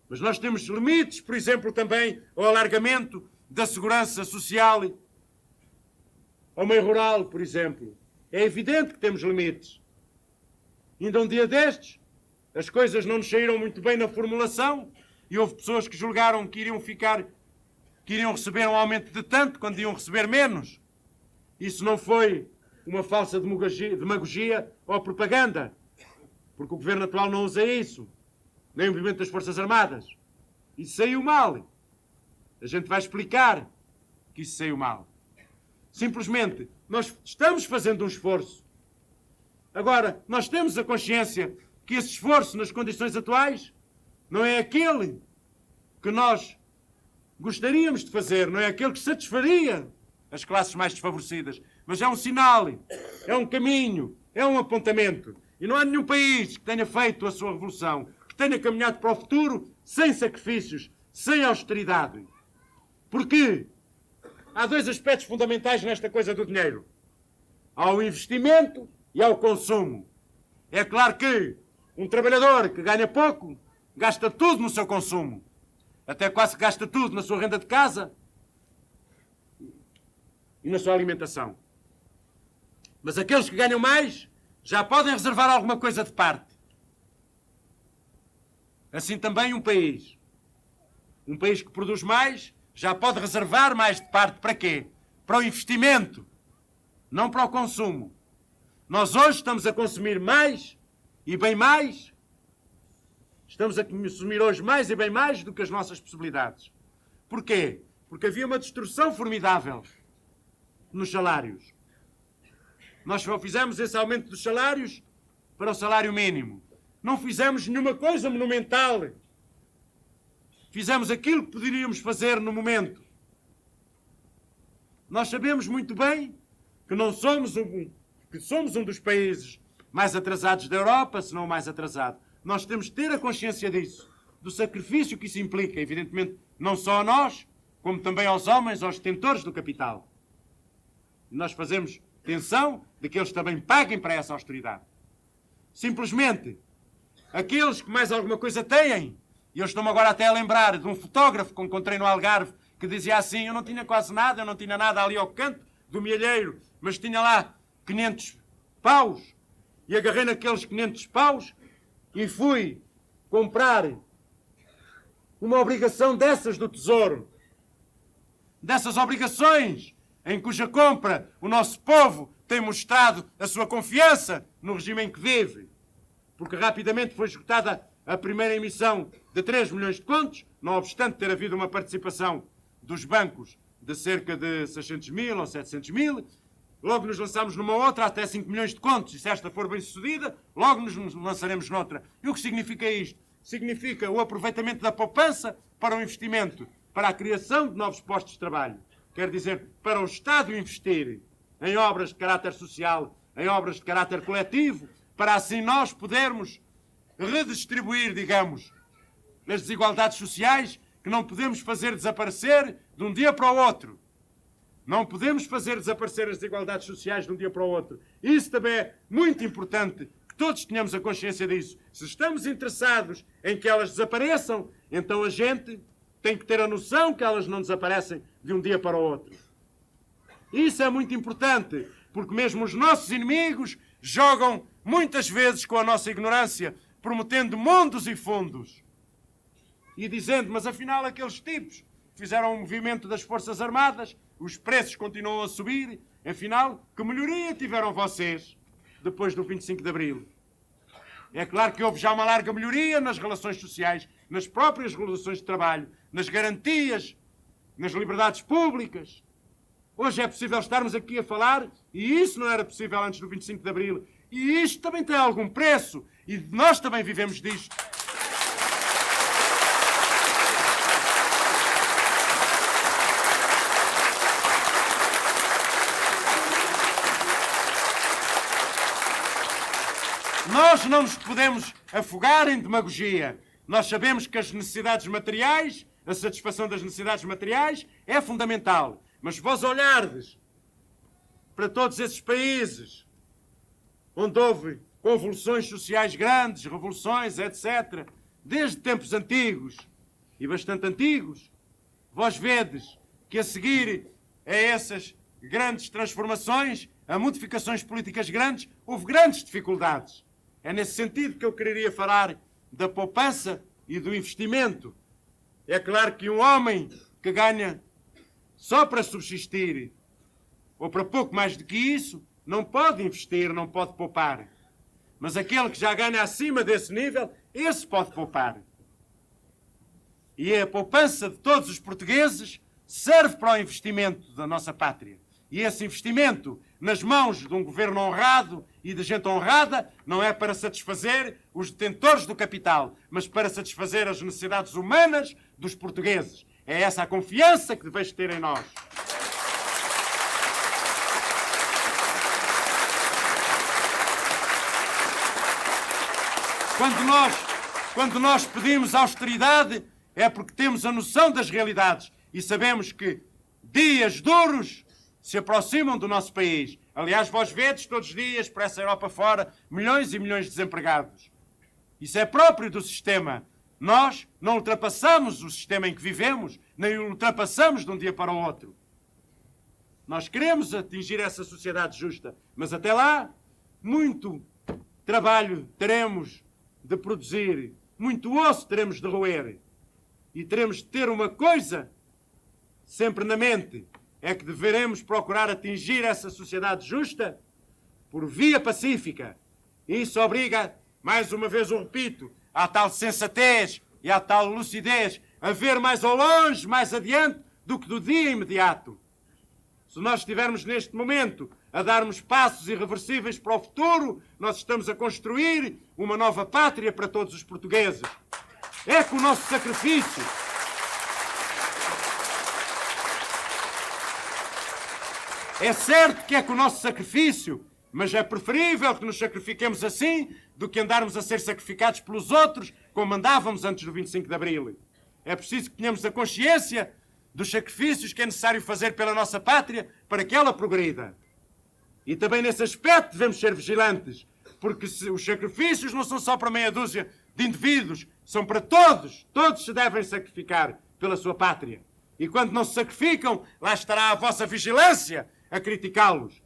Mas nós temos limites, por exemplo, também ao alargamento da segurança social ao meio rural, por exemplo. É evidente que temos limites. Ainda um dia destes, as coisas não nos saíram muito bem na formulação e houve pessoas que julgaram que iriam receber um aumento de tanto quando iam receber menos. Isso não foi uma falsa demagogia ou propaganda, porque o governo atual não usa isso, nem o movimento das Forças Armadas. Isso saiu mal. A gente vai explicar que isso saiu mal. Simplesmente, nós estamos fazendo um esforço. Agora, nós temos a consciência que esse esforço, nas condições atuais, não é aquele que nós gostaríamos de fazer, não é aquele que satisfaria as classes mais desfavorecidas, mas é um sinal, é um caminho, é um apontamento. E não há nenhum país que tenha feito a sua revolução, que tenha caminhado para o futuro sem sacrifícios, sem austeridade. Porque há dois aspectos fundamentais nesta coisa do dinheiro. Há o investimento e ao consumo. É claro que um trabalhador que ganha pouco gasta tudo no seu consumo. Até quase gasta tudo na sua renda de casa e na sua alimentação. Mas aqueles que ganham mais já podem reservar alguma coisa de parte. Assim também um país. Um país que produz mais já pode reservar mais de parte para quê? Para o investimento, não para o consumo. Nós hoje estamos a consumir mais e bem mais. Estamos a consumir hoje mais e bem mais do que as nossas possibilidades. Porquê? Porque havia uma destruição formidável nos salários. Nós só fizemos esse aumento dos salários para o salário mínimo. Não fizemos nenhuma coisa monumental. Fizemos aquilo que poderíamos fazer no momento. Nós sabemos muito bem que somos um dos países mais atrasados da Europa, se não o mais atrasado. nós temos de ter a consciência disso, do sacrifício que isso implica, evidentemente, não só a nós, como também aos homens, aos detentores do capital. E nós fazemos tensão de que eles também paguem para essa austeridade. Simplesmente, aqueles que mais alguma coisa têm, e eu estou-me agora até a lembrar de um fotógrafo que encontrei no Algarve, que dizia assim, eu não tinha quase nada, eu não tinha nada ali ao canto do milheiro, mas tinha lá 500 paus, e agarrei naqueles 500 paus e fui comprar uma obrigação dessas do Tesouro. Dessas obrigações em cuja compra o nosso povo tem mostrado a sua confiança no regime em que vive. Porque rapidamente foi esgotada a primeira emissão de 3 milhões de contos, não obstante ter havido uma participação dos bancos de cerca de 600 mil ou 700 mil. Logo nos lançamos numa outra, até 5 milhões de contos, e se esta for bem sucedida, logo nos lançaremos noutra. E o que significa isto? Significa o aproveitamento da poupança para o investimento, para a criação de novos postos de trabalho. Quer dizer, para o Estado investir em obras de caráter social, em obras de caráter coletivo, para assim nós podermos redistribuir, digamos, as desigualdades sociais que não podemos fazer desaparecer de um dia para o outro. Não podemos fazer desaparecer as desigualdades sociais de um dia para o outro. Isso também é muito importante, que todos tenhamos a consciência disso. Se estamos interessados em que elas desapareçam, então a gente tem que ter a noção que elas não desaparecem de um dia para o outro. Isso é muito importante, porque mesmo os nossos inimigos jogam muitas vezes com a nossa ignorância, prometendo mundos e fundos. E dizendo, mas afinal aqueles tipos fizeram um movimento das Forças Armadas, os preços continuam a subir, afinal, que melhoria tiveram vocês depois do 25 de Abril? É claro que houve já uma larga melhoria nas relações sociais, nas próprias relações de trabalho, nas garantias, nas liberdades públicas. Hoje é possível estarmos aqui a falar, e isso não era possível antes do 25 de Abril. E isto também tem algum preço, e nós também vivemos disto. Nós não nos podemos afogar em demagogia. Nós sabemos que as necessidades materiais, a satisfação das necessidades materiais é fundamental. Mas se vós olhardes para todos esses países onde houve convulsões sociais grandes, revoluções, etc., desde tempos antigos e bastante antigos, vós vedes que a seguir a essas grandes transformações, a modificações políticas grandes, houve grandes dificuldades. É nesse sentido que eu quereria falar da poupança e do investimento. É claro que um homem que ganha só para subsistir, ou para pouco mais do que isso, não pode investir, não pode poupar. Mas aquele que já ganha acima desse nível, esse pode poupar. E a poupança de todos os portugueses serve para o investimento da nossa pátria. E esse investimento nas mãos de um governo honrado e de gente honrada não é para satisfazer os detentores do capital, mas para satisfazer as necessidades humanas dos portugueses. É essa a confiança que deveis ter em nós. Quando nós pedimos austeridade, é porque temos a noção das realidades e sabemos que dias duros se aproximam do nosso país. Aliás, vós vedes todos os dias, para essa Europa fora, milhões e milhões de desempregados. Isso é próprio do sistema. Nós não ultrapassamos o sistema em que vivemos, nem o ultrapassamos de um dia para o outro. Nós queremos atingir essa sociedade justa, mas até lá, muito trabalho teremos de produzir, muito osso teremos de roer. E teremos de ter uma coisa sempre na mente, é que deveremos procurar atingir essa sociedade justa por via pacífica. Isso obriga, mais uma vez eu repito, à tal sensatez e à tal lucidez, a ver mais ao longe, mais adiante, do que do dia imediato. Se nós estivermos neste momento a darmos passos irreversíveis para o futuro, nós estamos a construir uma nova pátria para todos os portugueses. É com o nosso sacrifício. É certo que é com o nosso sacrifício Mas é preferível que nos sacrifiquemos assim do que andarmos a ser sacrificados pelos outros, como andávamos antes do 25 de Abril. É preciso que tenhamos a consciência dos sacrifícios que é necessário fazer pela nossa pátria para que ela progrida. E também nesse aspecto devemos ser vigilantes, porque os sacrifícios não são só para meia dúzia de indivíduos, são para todos. Todos se devem sacrificar pela sua pátria. E quando não se sacrificam, lá estará a vossa vigilância a criticá-los.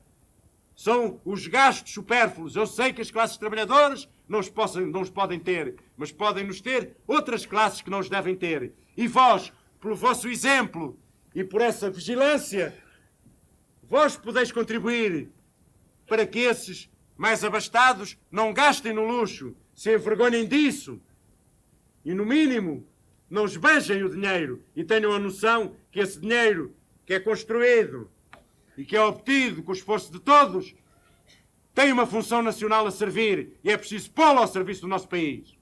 São os gastos supérfluos. Eu sei que as classes trabalhadoras não os podem ter, mas podem nos ter outras classes que não os devem ter. E vós, pelo vosso exemplo e por essa vigilância, vós podeis contribuir para que esses mais abastados não gastem no luxo, se envergonhem disso. E, no mínimo, não esbanjem o dinheiro e tenham a noção que esse dinheiro que é construído e que é obtido com o esforço de todos, tem uma função nacional a servir e é preciso pô-lo ao serviço do nosso país.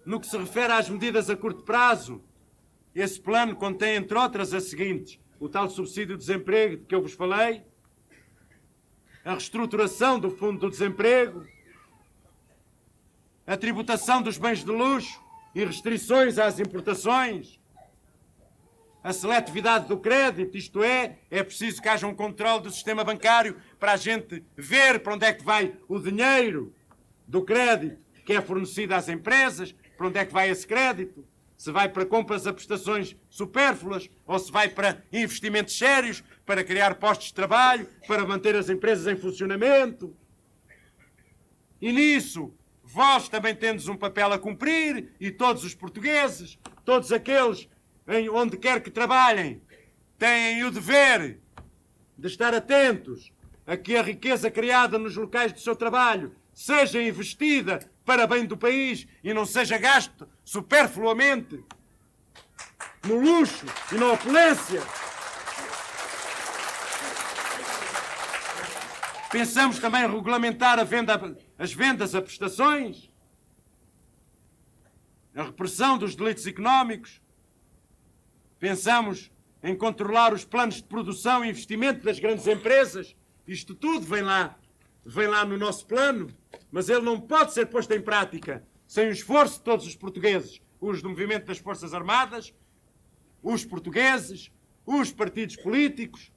No que se refere às medidas a curto prazo, esse plano contém, entre outras, as seguintes: o tal subsídio de desemprego de que eu vos falei, a reestruturação do Fundo do Desemprego, a tributação dos bens de luxo e restrições às importações, a seletividade do crédito, isto é preciso que haja um controle do sistema bancário para a gente ver para onde é que vai o dinheiro do crédito que é fornecido às empresas, para onde é que vai esse crédito, se vai para compras a prestações supérfluas ou se vai para investimentos sérios, para criar postos de trabalho, para manter as empresas em funcionamento. E nisso, vós também tendes um papel a cumprir, e todos os portugueses, todos aqueles em onde quer que trabalhem, têm o dever de estar atentos a que a riqueza criada nos locais do seu trabalho seja investida para bem do país e não seja gasto superfluamente no luxo e na opulência. Pensamos também em regulamentar as vendas a prestações, a repressão dos delitos económicos. Pensamos em controlar os planos de produção e investimento das grandes empresas. Isto tudo vem lá no nosso plano, mas ele não pode ser posto em prática sem o esforço de todos os portugueses, os do movimento das Forças Armadas, os portugueses, os partidos políticos,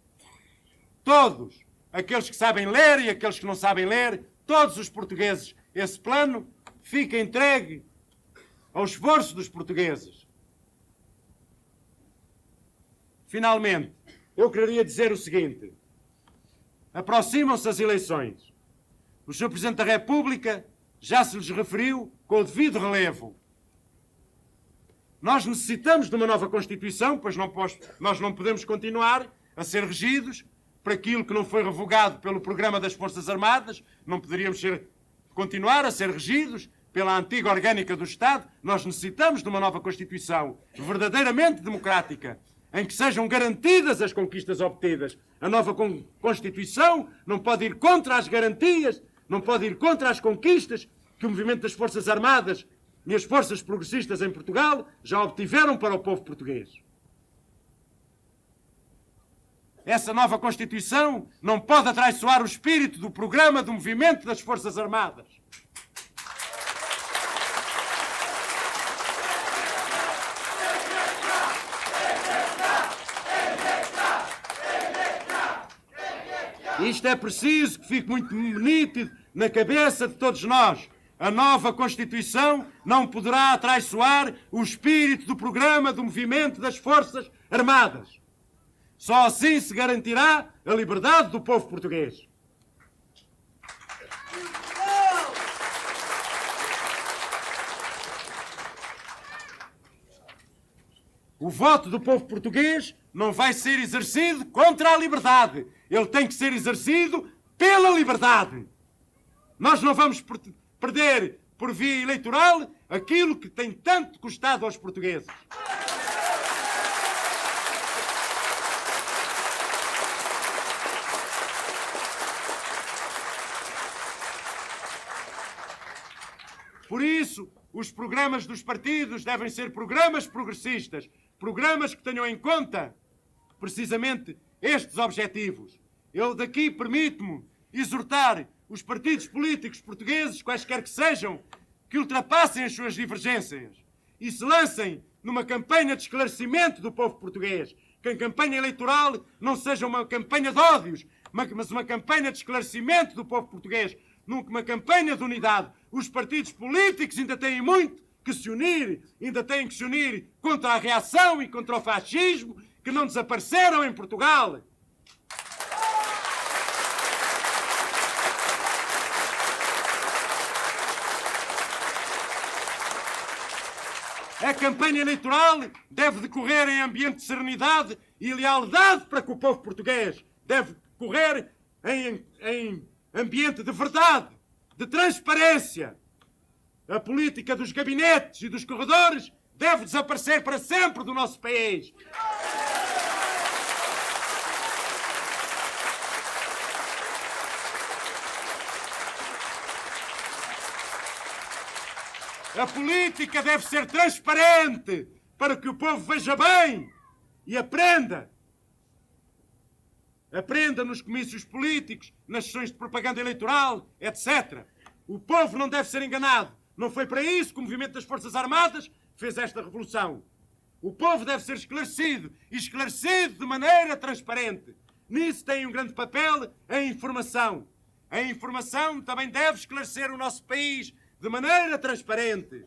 todos, aqueles que sabem ler e aqueles que não sabem ler, todos os portugueses. Esse plano fica entregue ao esforço dos portugueses. Finalmente, eu queria dizer o seguinte: aproximam-se as eleições. O Sr. Presidente da República já se lhes referiu com o devido relevo. Nós necessitamos de uma nova Constituição, pois nós não podemos continuar a ser regidos por aquilo que não foi revogado pelo programa das Forças Armadas, não poderíamos continuar a ser regidos pela antiga orgânica do Estado. Nós necessitamos de uma nova Constituição verdadeiramente democrática, em que sejam garantidas as conquistas obtidas. A nova Constituição não pode ir contra as garantias, não pode ir contra as conquistas que o movimento das Forças Armadas e as forças progressistas em Portugal já obtiveram para o povo português. Essa nova Constituição não pode atraiçoar o espírito do programa do movimento das Forças Armadas. Isto é preciso que fique muito nítido na cabeça de todos nós. A nova Constituição não poderá atraiçoar o espírito do programa do movimento das Forças Armadas. Só assim se garantirá a liberdade do povo português. O voto do povo português não vai ser exercido contra a liberdade. Ele tem que ser exercido pela liberdade. Nós não vamos perder por via eleitoral aquilo que tem tanto custado aos portugueses. Por isso, os programas dos partidos devem ser programas progressistas, programas que tenham em conta precisamente estes objetivos. Eu daqui permito-me exortar os partidos políticos portugueses, quaisquer que sejam, que ultrapassem as suas divergências e se lancem numa campanha de esclarecimento do povo português. Que a campanha eleitoral não seja uma campanha de ódios, mas uma campanha de esclarecimento do povo português, uma campanha de unidade. Os partidos políticos ainda têm muito que se unir, ainda têm que se unir contra a reação e contra o fascismo que não desapareceram em Portugal. A campanha eleitoral deve decorrer em ambiente de serenidade e lealdade para com o povo português. Deve decorrer em ambiente de verdade, de transparência. A política dos gabinetes e dos corredores deve desaparecer para sempre do nosso país. A política deve ser transparente para que o povo veja bem e aprenda. Aprenda nos comícios políticos, nas sessões de propaganda eleitoral, etc. O povo não deve ser enganado. Não foi para isso que o movimento das Forças Armadas fez esta revolução. O povo deve ser esclarecido, e esclarecido de maneira transparente. Nisso tem um grande papel a informação. A informação também deve esclarecer o nosso país de maneira transparente.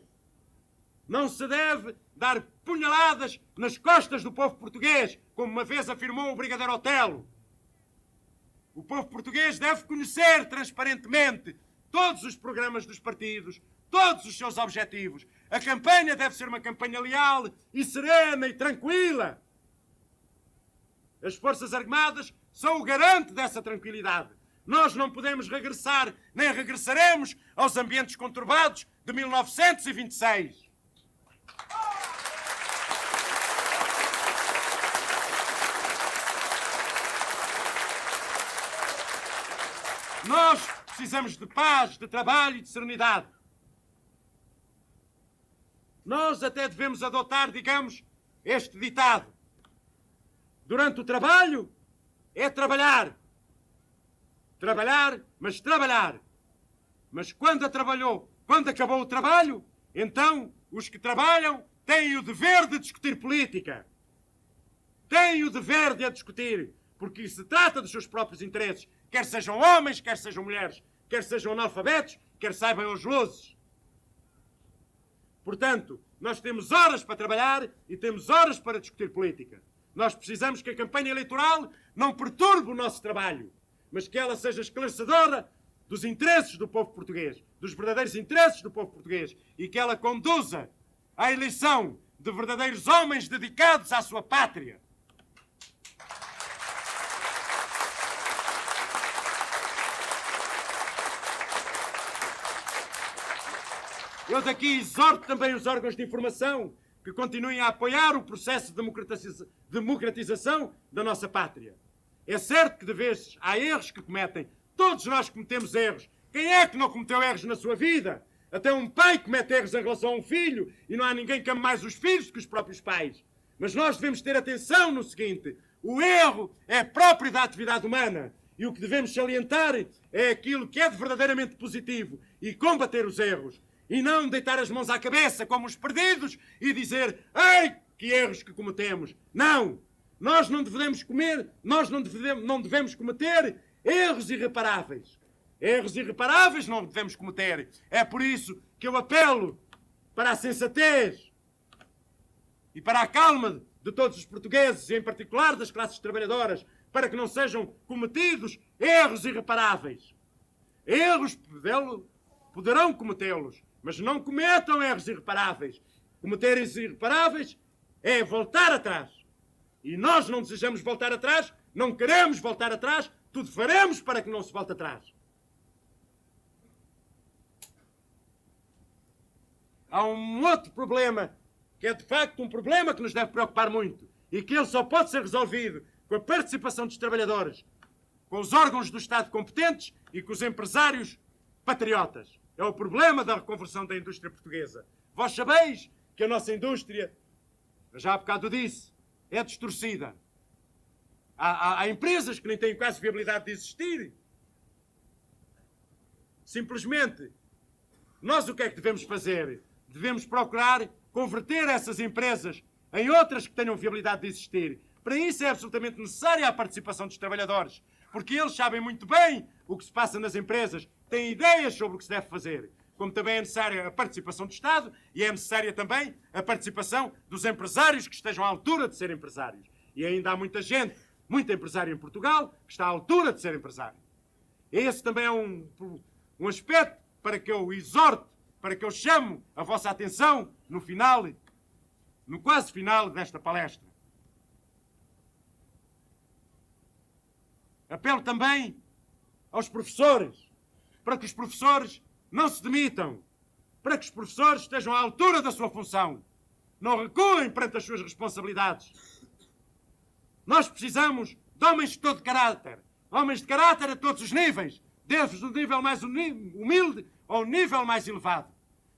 Não se deve dar punhaladas nas costas do povo português, como uma vez afirmou o Brigadeiro Otelo. O povo português deve conhecer transparentemente todos os programas dos partidos, todos os seus objetivos. A campanha deve ser uma campanha leal e serena e tranquila. As Forças Armadas são o garante dessa tranquilidade. Nós não podemos regressar, nem regressaremos aos ambientes conturbados de 1926. Nós precisamos de paz, de trabalho e de serenidade. Nós até devemos adotar, digamos, este ditado. Durante o trabalho é trabalhar. Trabalhar, mas trabalhar. Mas quando acabou o trabalho, então os que trabalham têm o dever de discutir política. Têm o dever de a discutir, porque se trata dos seus próprios interesses, quer sejam homens, quer sejam mulheres, quer sejam analfabetos, quer saibam os luzes. Portanto, nós temos horas para trabalhar e temos horas para discutir política. Nós precisamos que a campanha eleitoral não perturbe o nosso trabalho, mas que ela seja esclarecedora dos interesses do povo português, dos verdadeiros interesses do povo português, e que ela conduza à eleição de verdadeiros homens dedicados à sua pátria. Eu daqui exorto também os órgãos de informação que continuem a apoiar o processo de democratização da nossa pátria. É certo que de vezes há erros que cometem. Todos nós cometemos erros. Quem é que não cometeu erros na sua vida? Até um pai comete erros em relação a um filho e não há ninguém que ame mais os filhos do que os próprios pais. Mas nós devemos ter atenção no seguinte: o erro é próprio da atividade humana e o que devemos salientar é aquilo que é de verdadeiramente positivo e combater os erros. E não deitar as mãos à cabeça como os perdidos e dizer: ai, que erros que cometemos. Não! Nós não devemos cometer erros irreparáveis. Erros irreparáveis não devemos cometer. É por isso que eu apelo para a sensatez e para a calma de todos os portugueses, e em particular das classes trabalhadoras, para que não sejam cometidos erros irreparáveis. Erros poderão cometê-los, mas não cometam erros irreparáveis. Cometer erros irreparáveis é voltar atrás. E nós não desejamos voltar atrás, não queremos voltar atrás, tudo faremos para que não se volte atrás. Há um outro problema, que é de facto um problema que nos deve preocupar muito, e que ele só pode ser resolvido com a participação dos trabalhadores, com os órgãos do Estado competentes e com os empresários patriotas. é o problema da reconversão da indústria portuguesa. Vós sabeis que a nossa indústria, já há bocado disse, é distorcida. Há empresas que nem têm quase viabilidade de existir. Simplesmente, nós o que é que devemos fazer? Devemos procurar converter essas empresas em outras que tenham viabilidade de existir. Para isso é absolutamente necessária a participação dos trabalhadores, porque eles sabem muito bem o que se passa nas empresas, têm ideias sobre o que se deve fazer. Como também é necessária a participação do Estado e é necessária também a participação dos empresários que estejam à altura de ser empresários. E ainda há muita gente, muito empresário em Portugal, que está à altura de ser empresário. Esse também é um aspecto para que eu exorte, para que eu chamo a vossa atenção no final, no quase final desta palestra. Apelo também aos professores, para que os professores não se demitam, para que os professores estejam à altura da sua função, não recuem perante as suas responsabilidades. Nós precisamos de homens de todo caráter, homens de caráter a todos os níveis, desde o nível mais humilde ao nível mais elevado.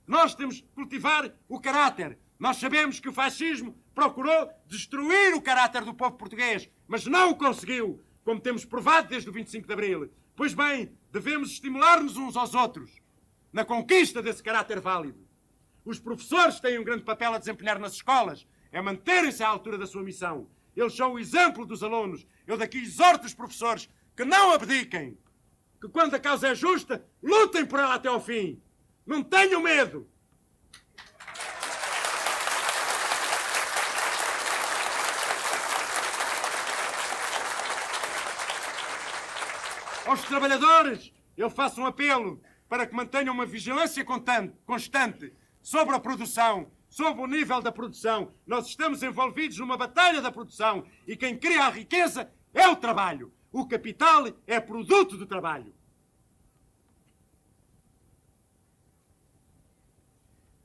Nós temos de cultivar o caráter. Nós sabemos que o fascismo procurou destruir o caráter do povo português, mas não o conseguiu, como temos provado desde o 25 de Abril. Pois bem, devemos estimular-nos uns aos outros na conquista desse caráter válido. Os professores têm um grande papel a desempenhar nas escolas, é manterem-se à altura da sua missão. Eles são o exemplo dos alunos. Eu daqui exorto os professores que não abdiquem, que quando a causa é justa, lutem por ela até ao fim. Não tenham medo. Aos trabalhadores, eu faço um apelo para que mantenham uma vigilância constante sobre a produção, sobre o nível da produção. Nós estamos envolvidos numa batalha da produção e quem cria a riqueza é o trabalho. O capital é produto do trabalho.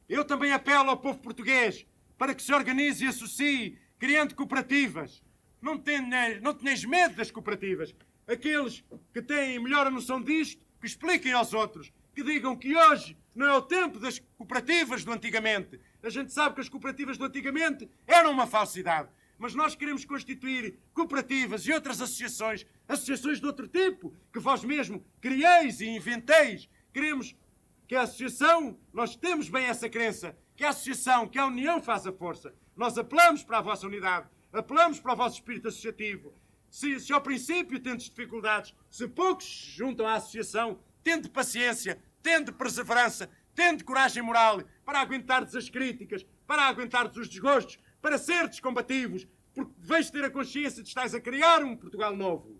Eu também apelo ao povo português para que se organize e associe, criando cooperativas. Não tenhais medo das cooperativas. Aqueles que têm melhor a noção disto, que expliquem aos outros, que digam que hoje não é o tempo das cooperativas do antigamente. A gente sabe que as cooperativas do antigamente eram uma falsidade. Mas nós queremos constituir cooperativas e outras associações, associações de outro tipo, que vós mesmo crieis e inventeis. Queremos que a associação, nós temos bem essa crença, que a associação, que a união faz a força. Nós apelamos para a vossa unidade, apelamos para o vosso espírito associativo. Se ao princípio tendes dificuldades, se poucos se juntam à associação, tende paciência, tende perseverança, tende coragem moral para aguentardes as críticas, para aguentardes os desgostos, para serdes combativos, porque deveis ter a consciência de estáis a criar um Portugal novo.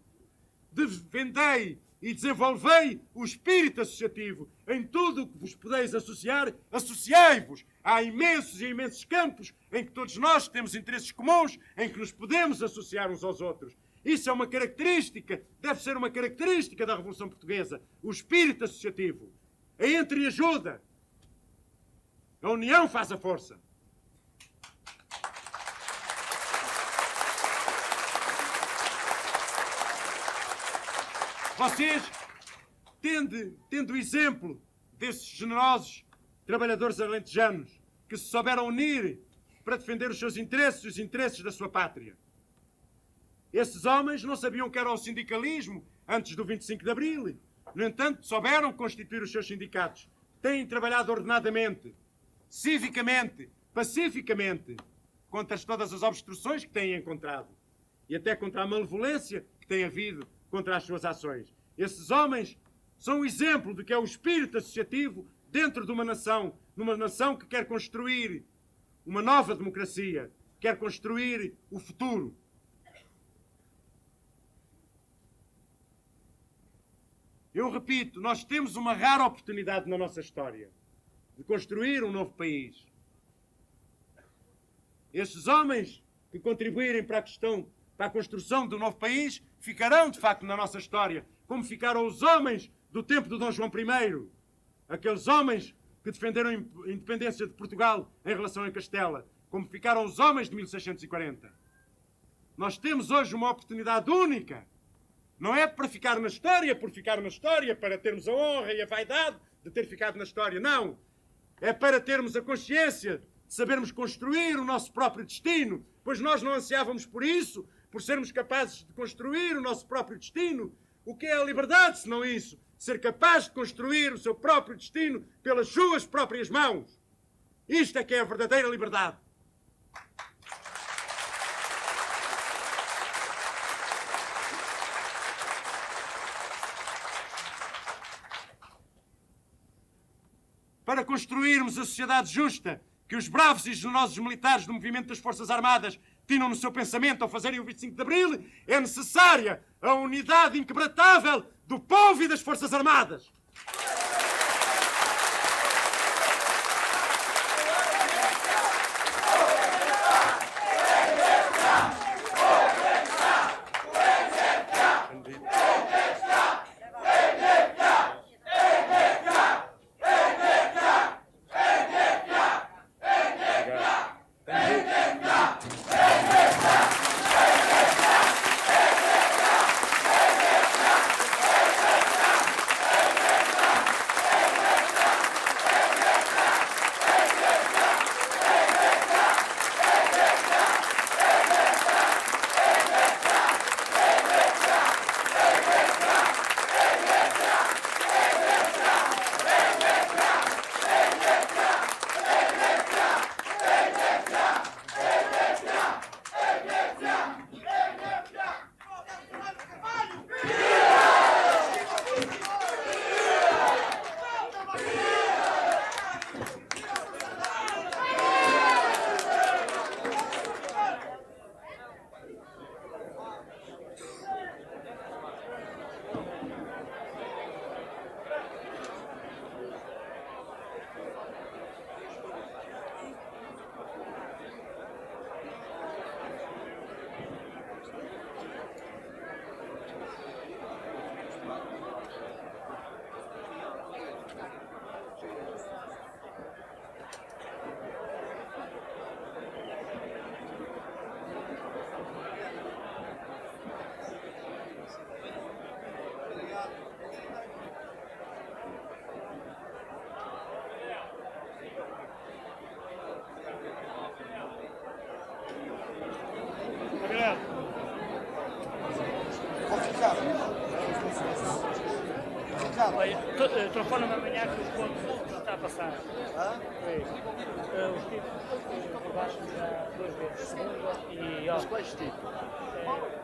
Defendei e desenvolvei o espírito associativo. Em tudo o que vos podeis associar, associai-vos. Há imensos e imensos campos em que todos nós temos interesses comuns, em que nos podemos associar uns aos outros. Isso é uma característica, deve ser uma característica da Revolução Portuguesa. O espírito associativo. A entreajuda. A união faz a força. Vocês, tendo o exemplo desses generosos trabalhadores alentejanos que se souberam unir para defender os seus interesses e os interesses da sua pátria. Esses homens não sabiam que era o sindicalismo antes do 25 de Abril. No entanto, souberam constituir os seus sindicatos. Têm trabalhado ordenadamente, civicamente, pacificamente, contra todas as obstruções que têm encontrado. E até contra a malevolência que tem havido contra as suas ações. Esses homens são um exemplo do que é o espírito associativo dentro de uma nação, numa nação que quer construir uma nova democracia, quer construir o futuro. Eu repito, nós temos uma rara oportunidade na nossa história de construir um novo país. Estes homens que contribuírem para a construção do novo país ficarão, de facto, na nossa história, como ficaram os homens do tempo de Dom João I. Aqueles homens que defenderam a independência de Portugal em relação a Castela, como ficaram os homens de 1640. Nós temos hoje uma oportunidade única. Não é para ficar na história, por ficar na história, para termos a honra e a vaidade de ter ficado na história. Não! É para termos a consciência de sabermos construir o nosso próprio destino, pois nós não ansiávamos por isso, por sermos capazes de construir o nosso próprio destino. O que é a liberdade, se não isso? Ser capaz de construir o seu próprio destino pelas suas próprias mãos. Isto é que é a verdadeira liberdade. Para construirmos a sociedade justa que os bravos e generosos militares do movimento das Forças Armadas tinham no seu pensamento ao fazerem o 25 de Abril, é necessária a unidade inquebrantável do povo e das Forças Armadas. Telefona-me amanhã que os pontos não está a passar. Os tipos por baixo já 2 vezes. Segunda e... Mas quais tipos?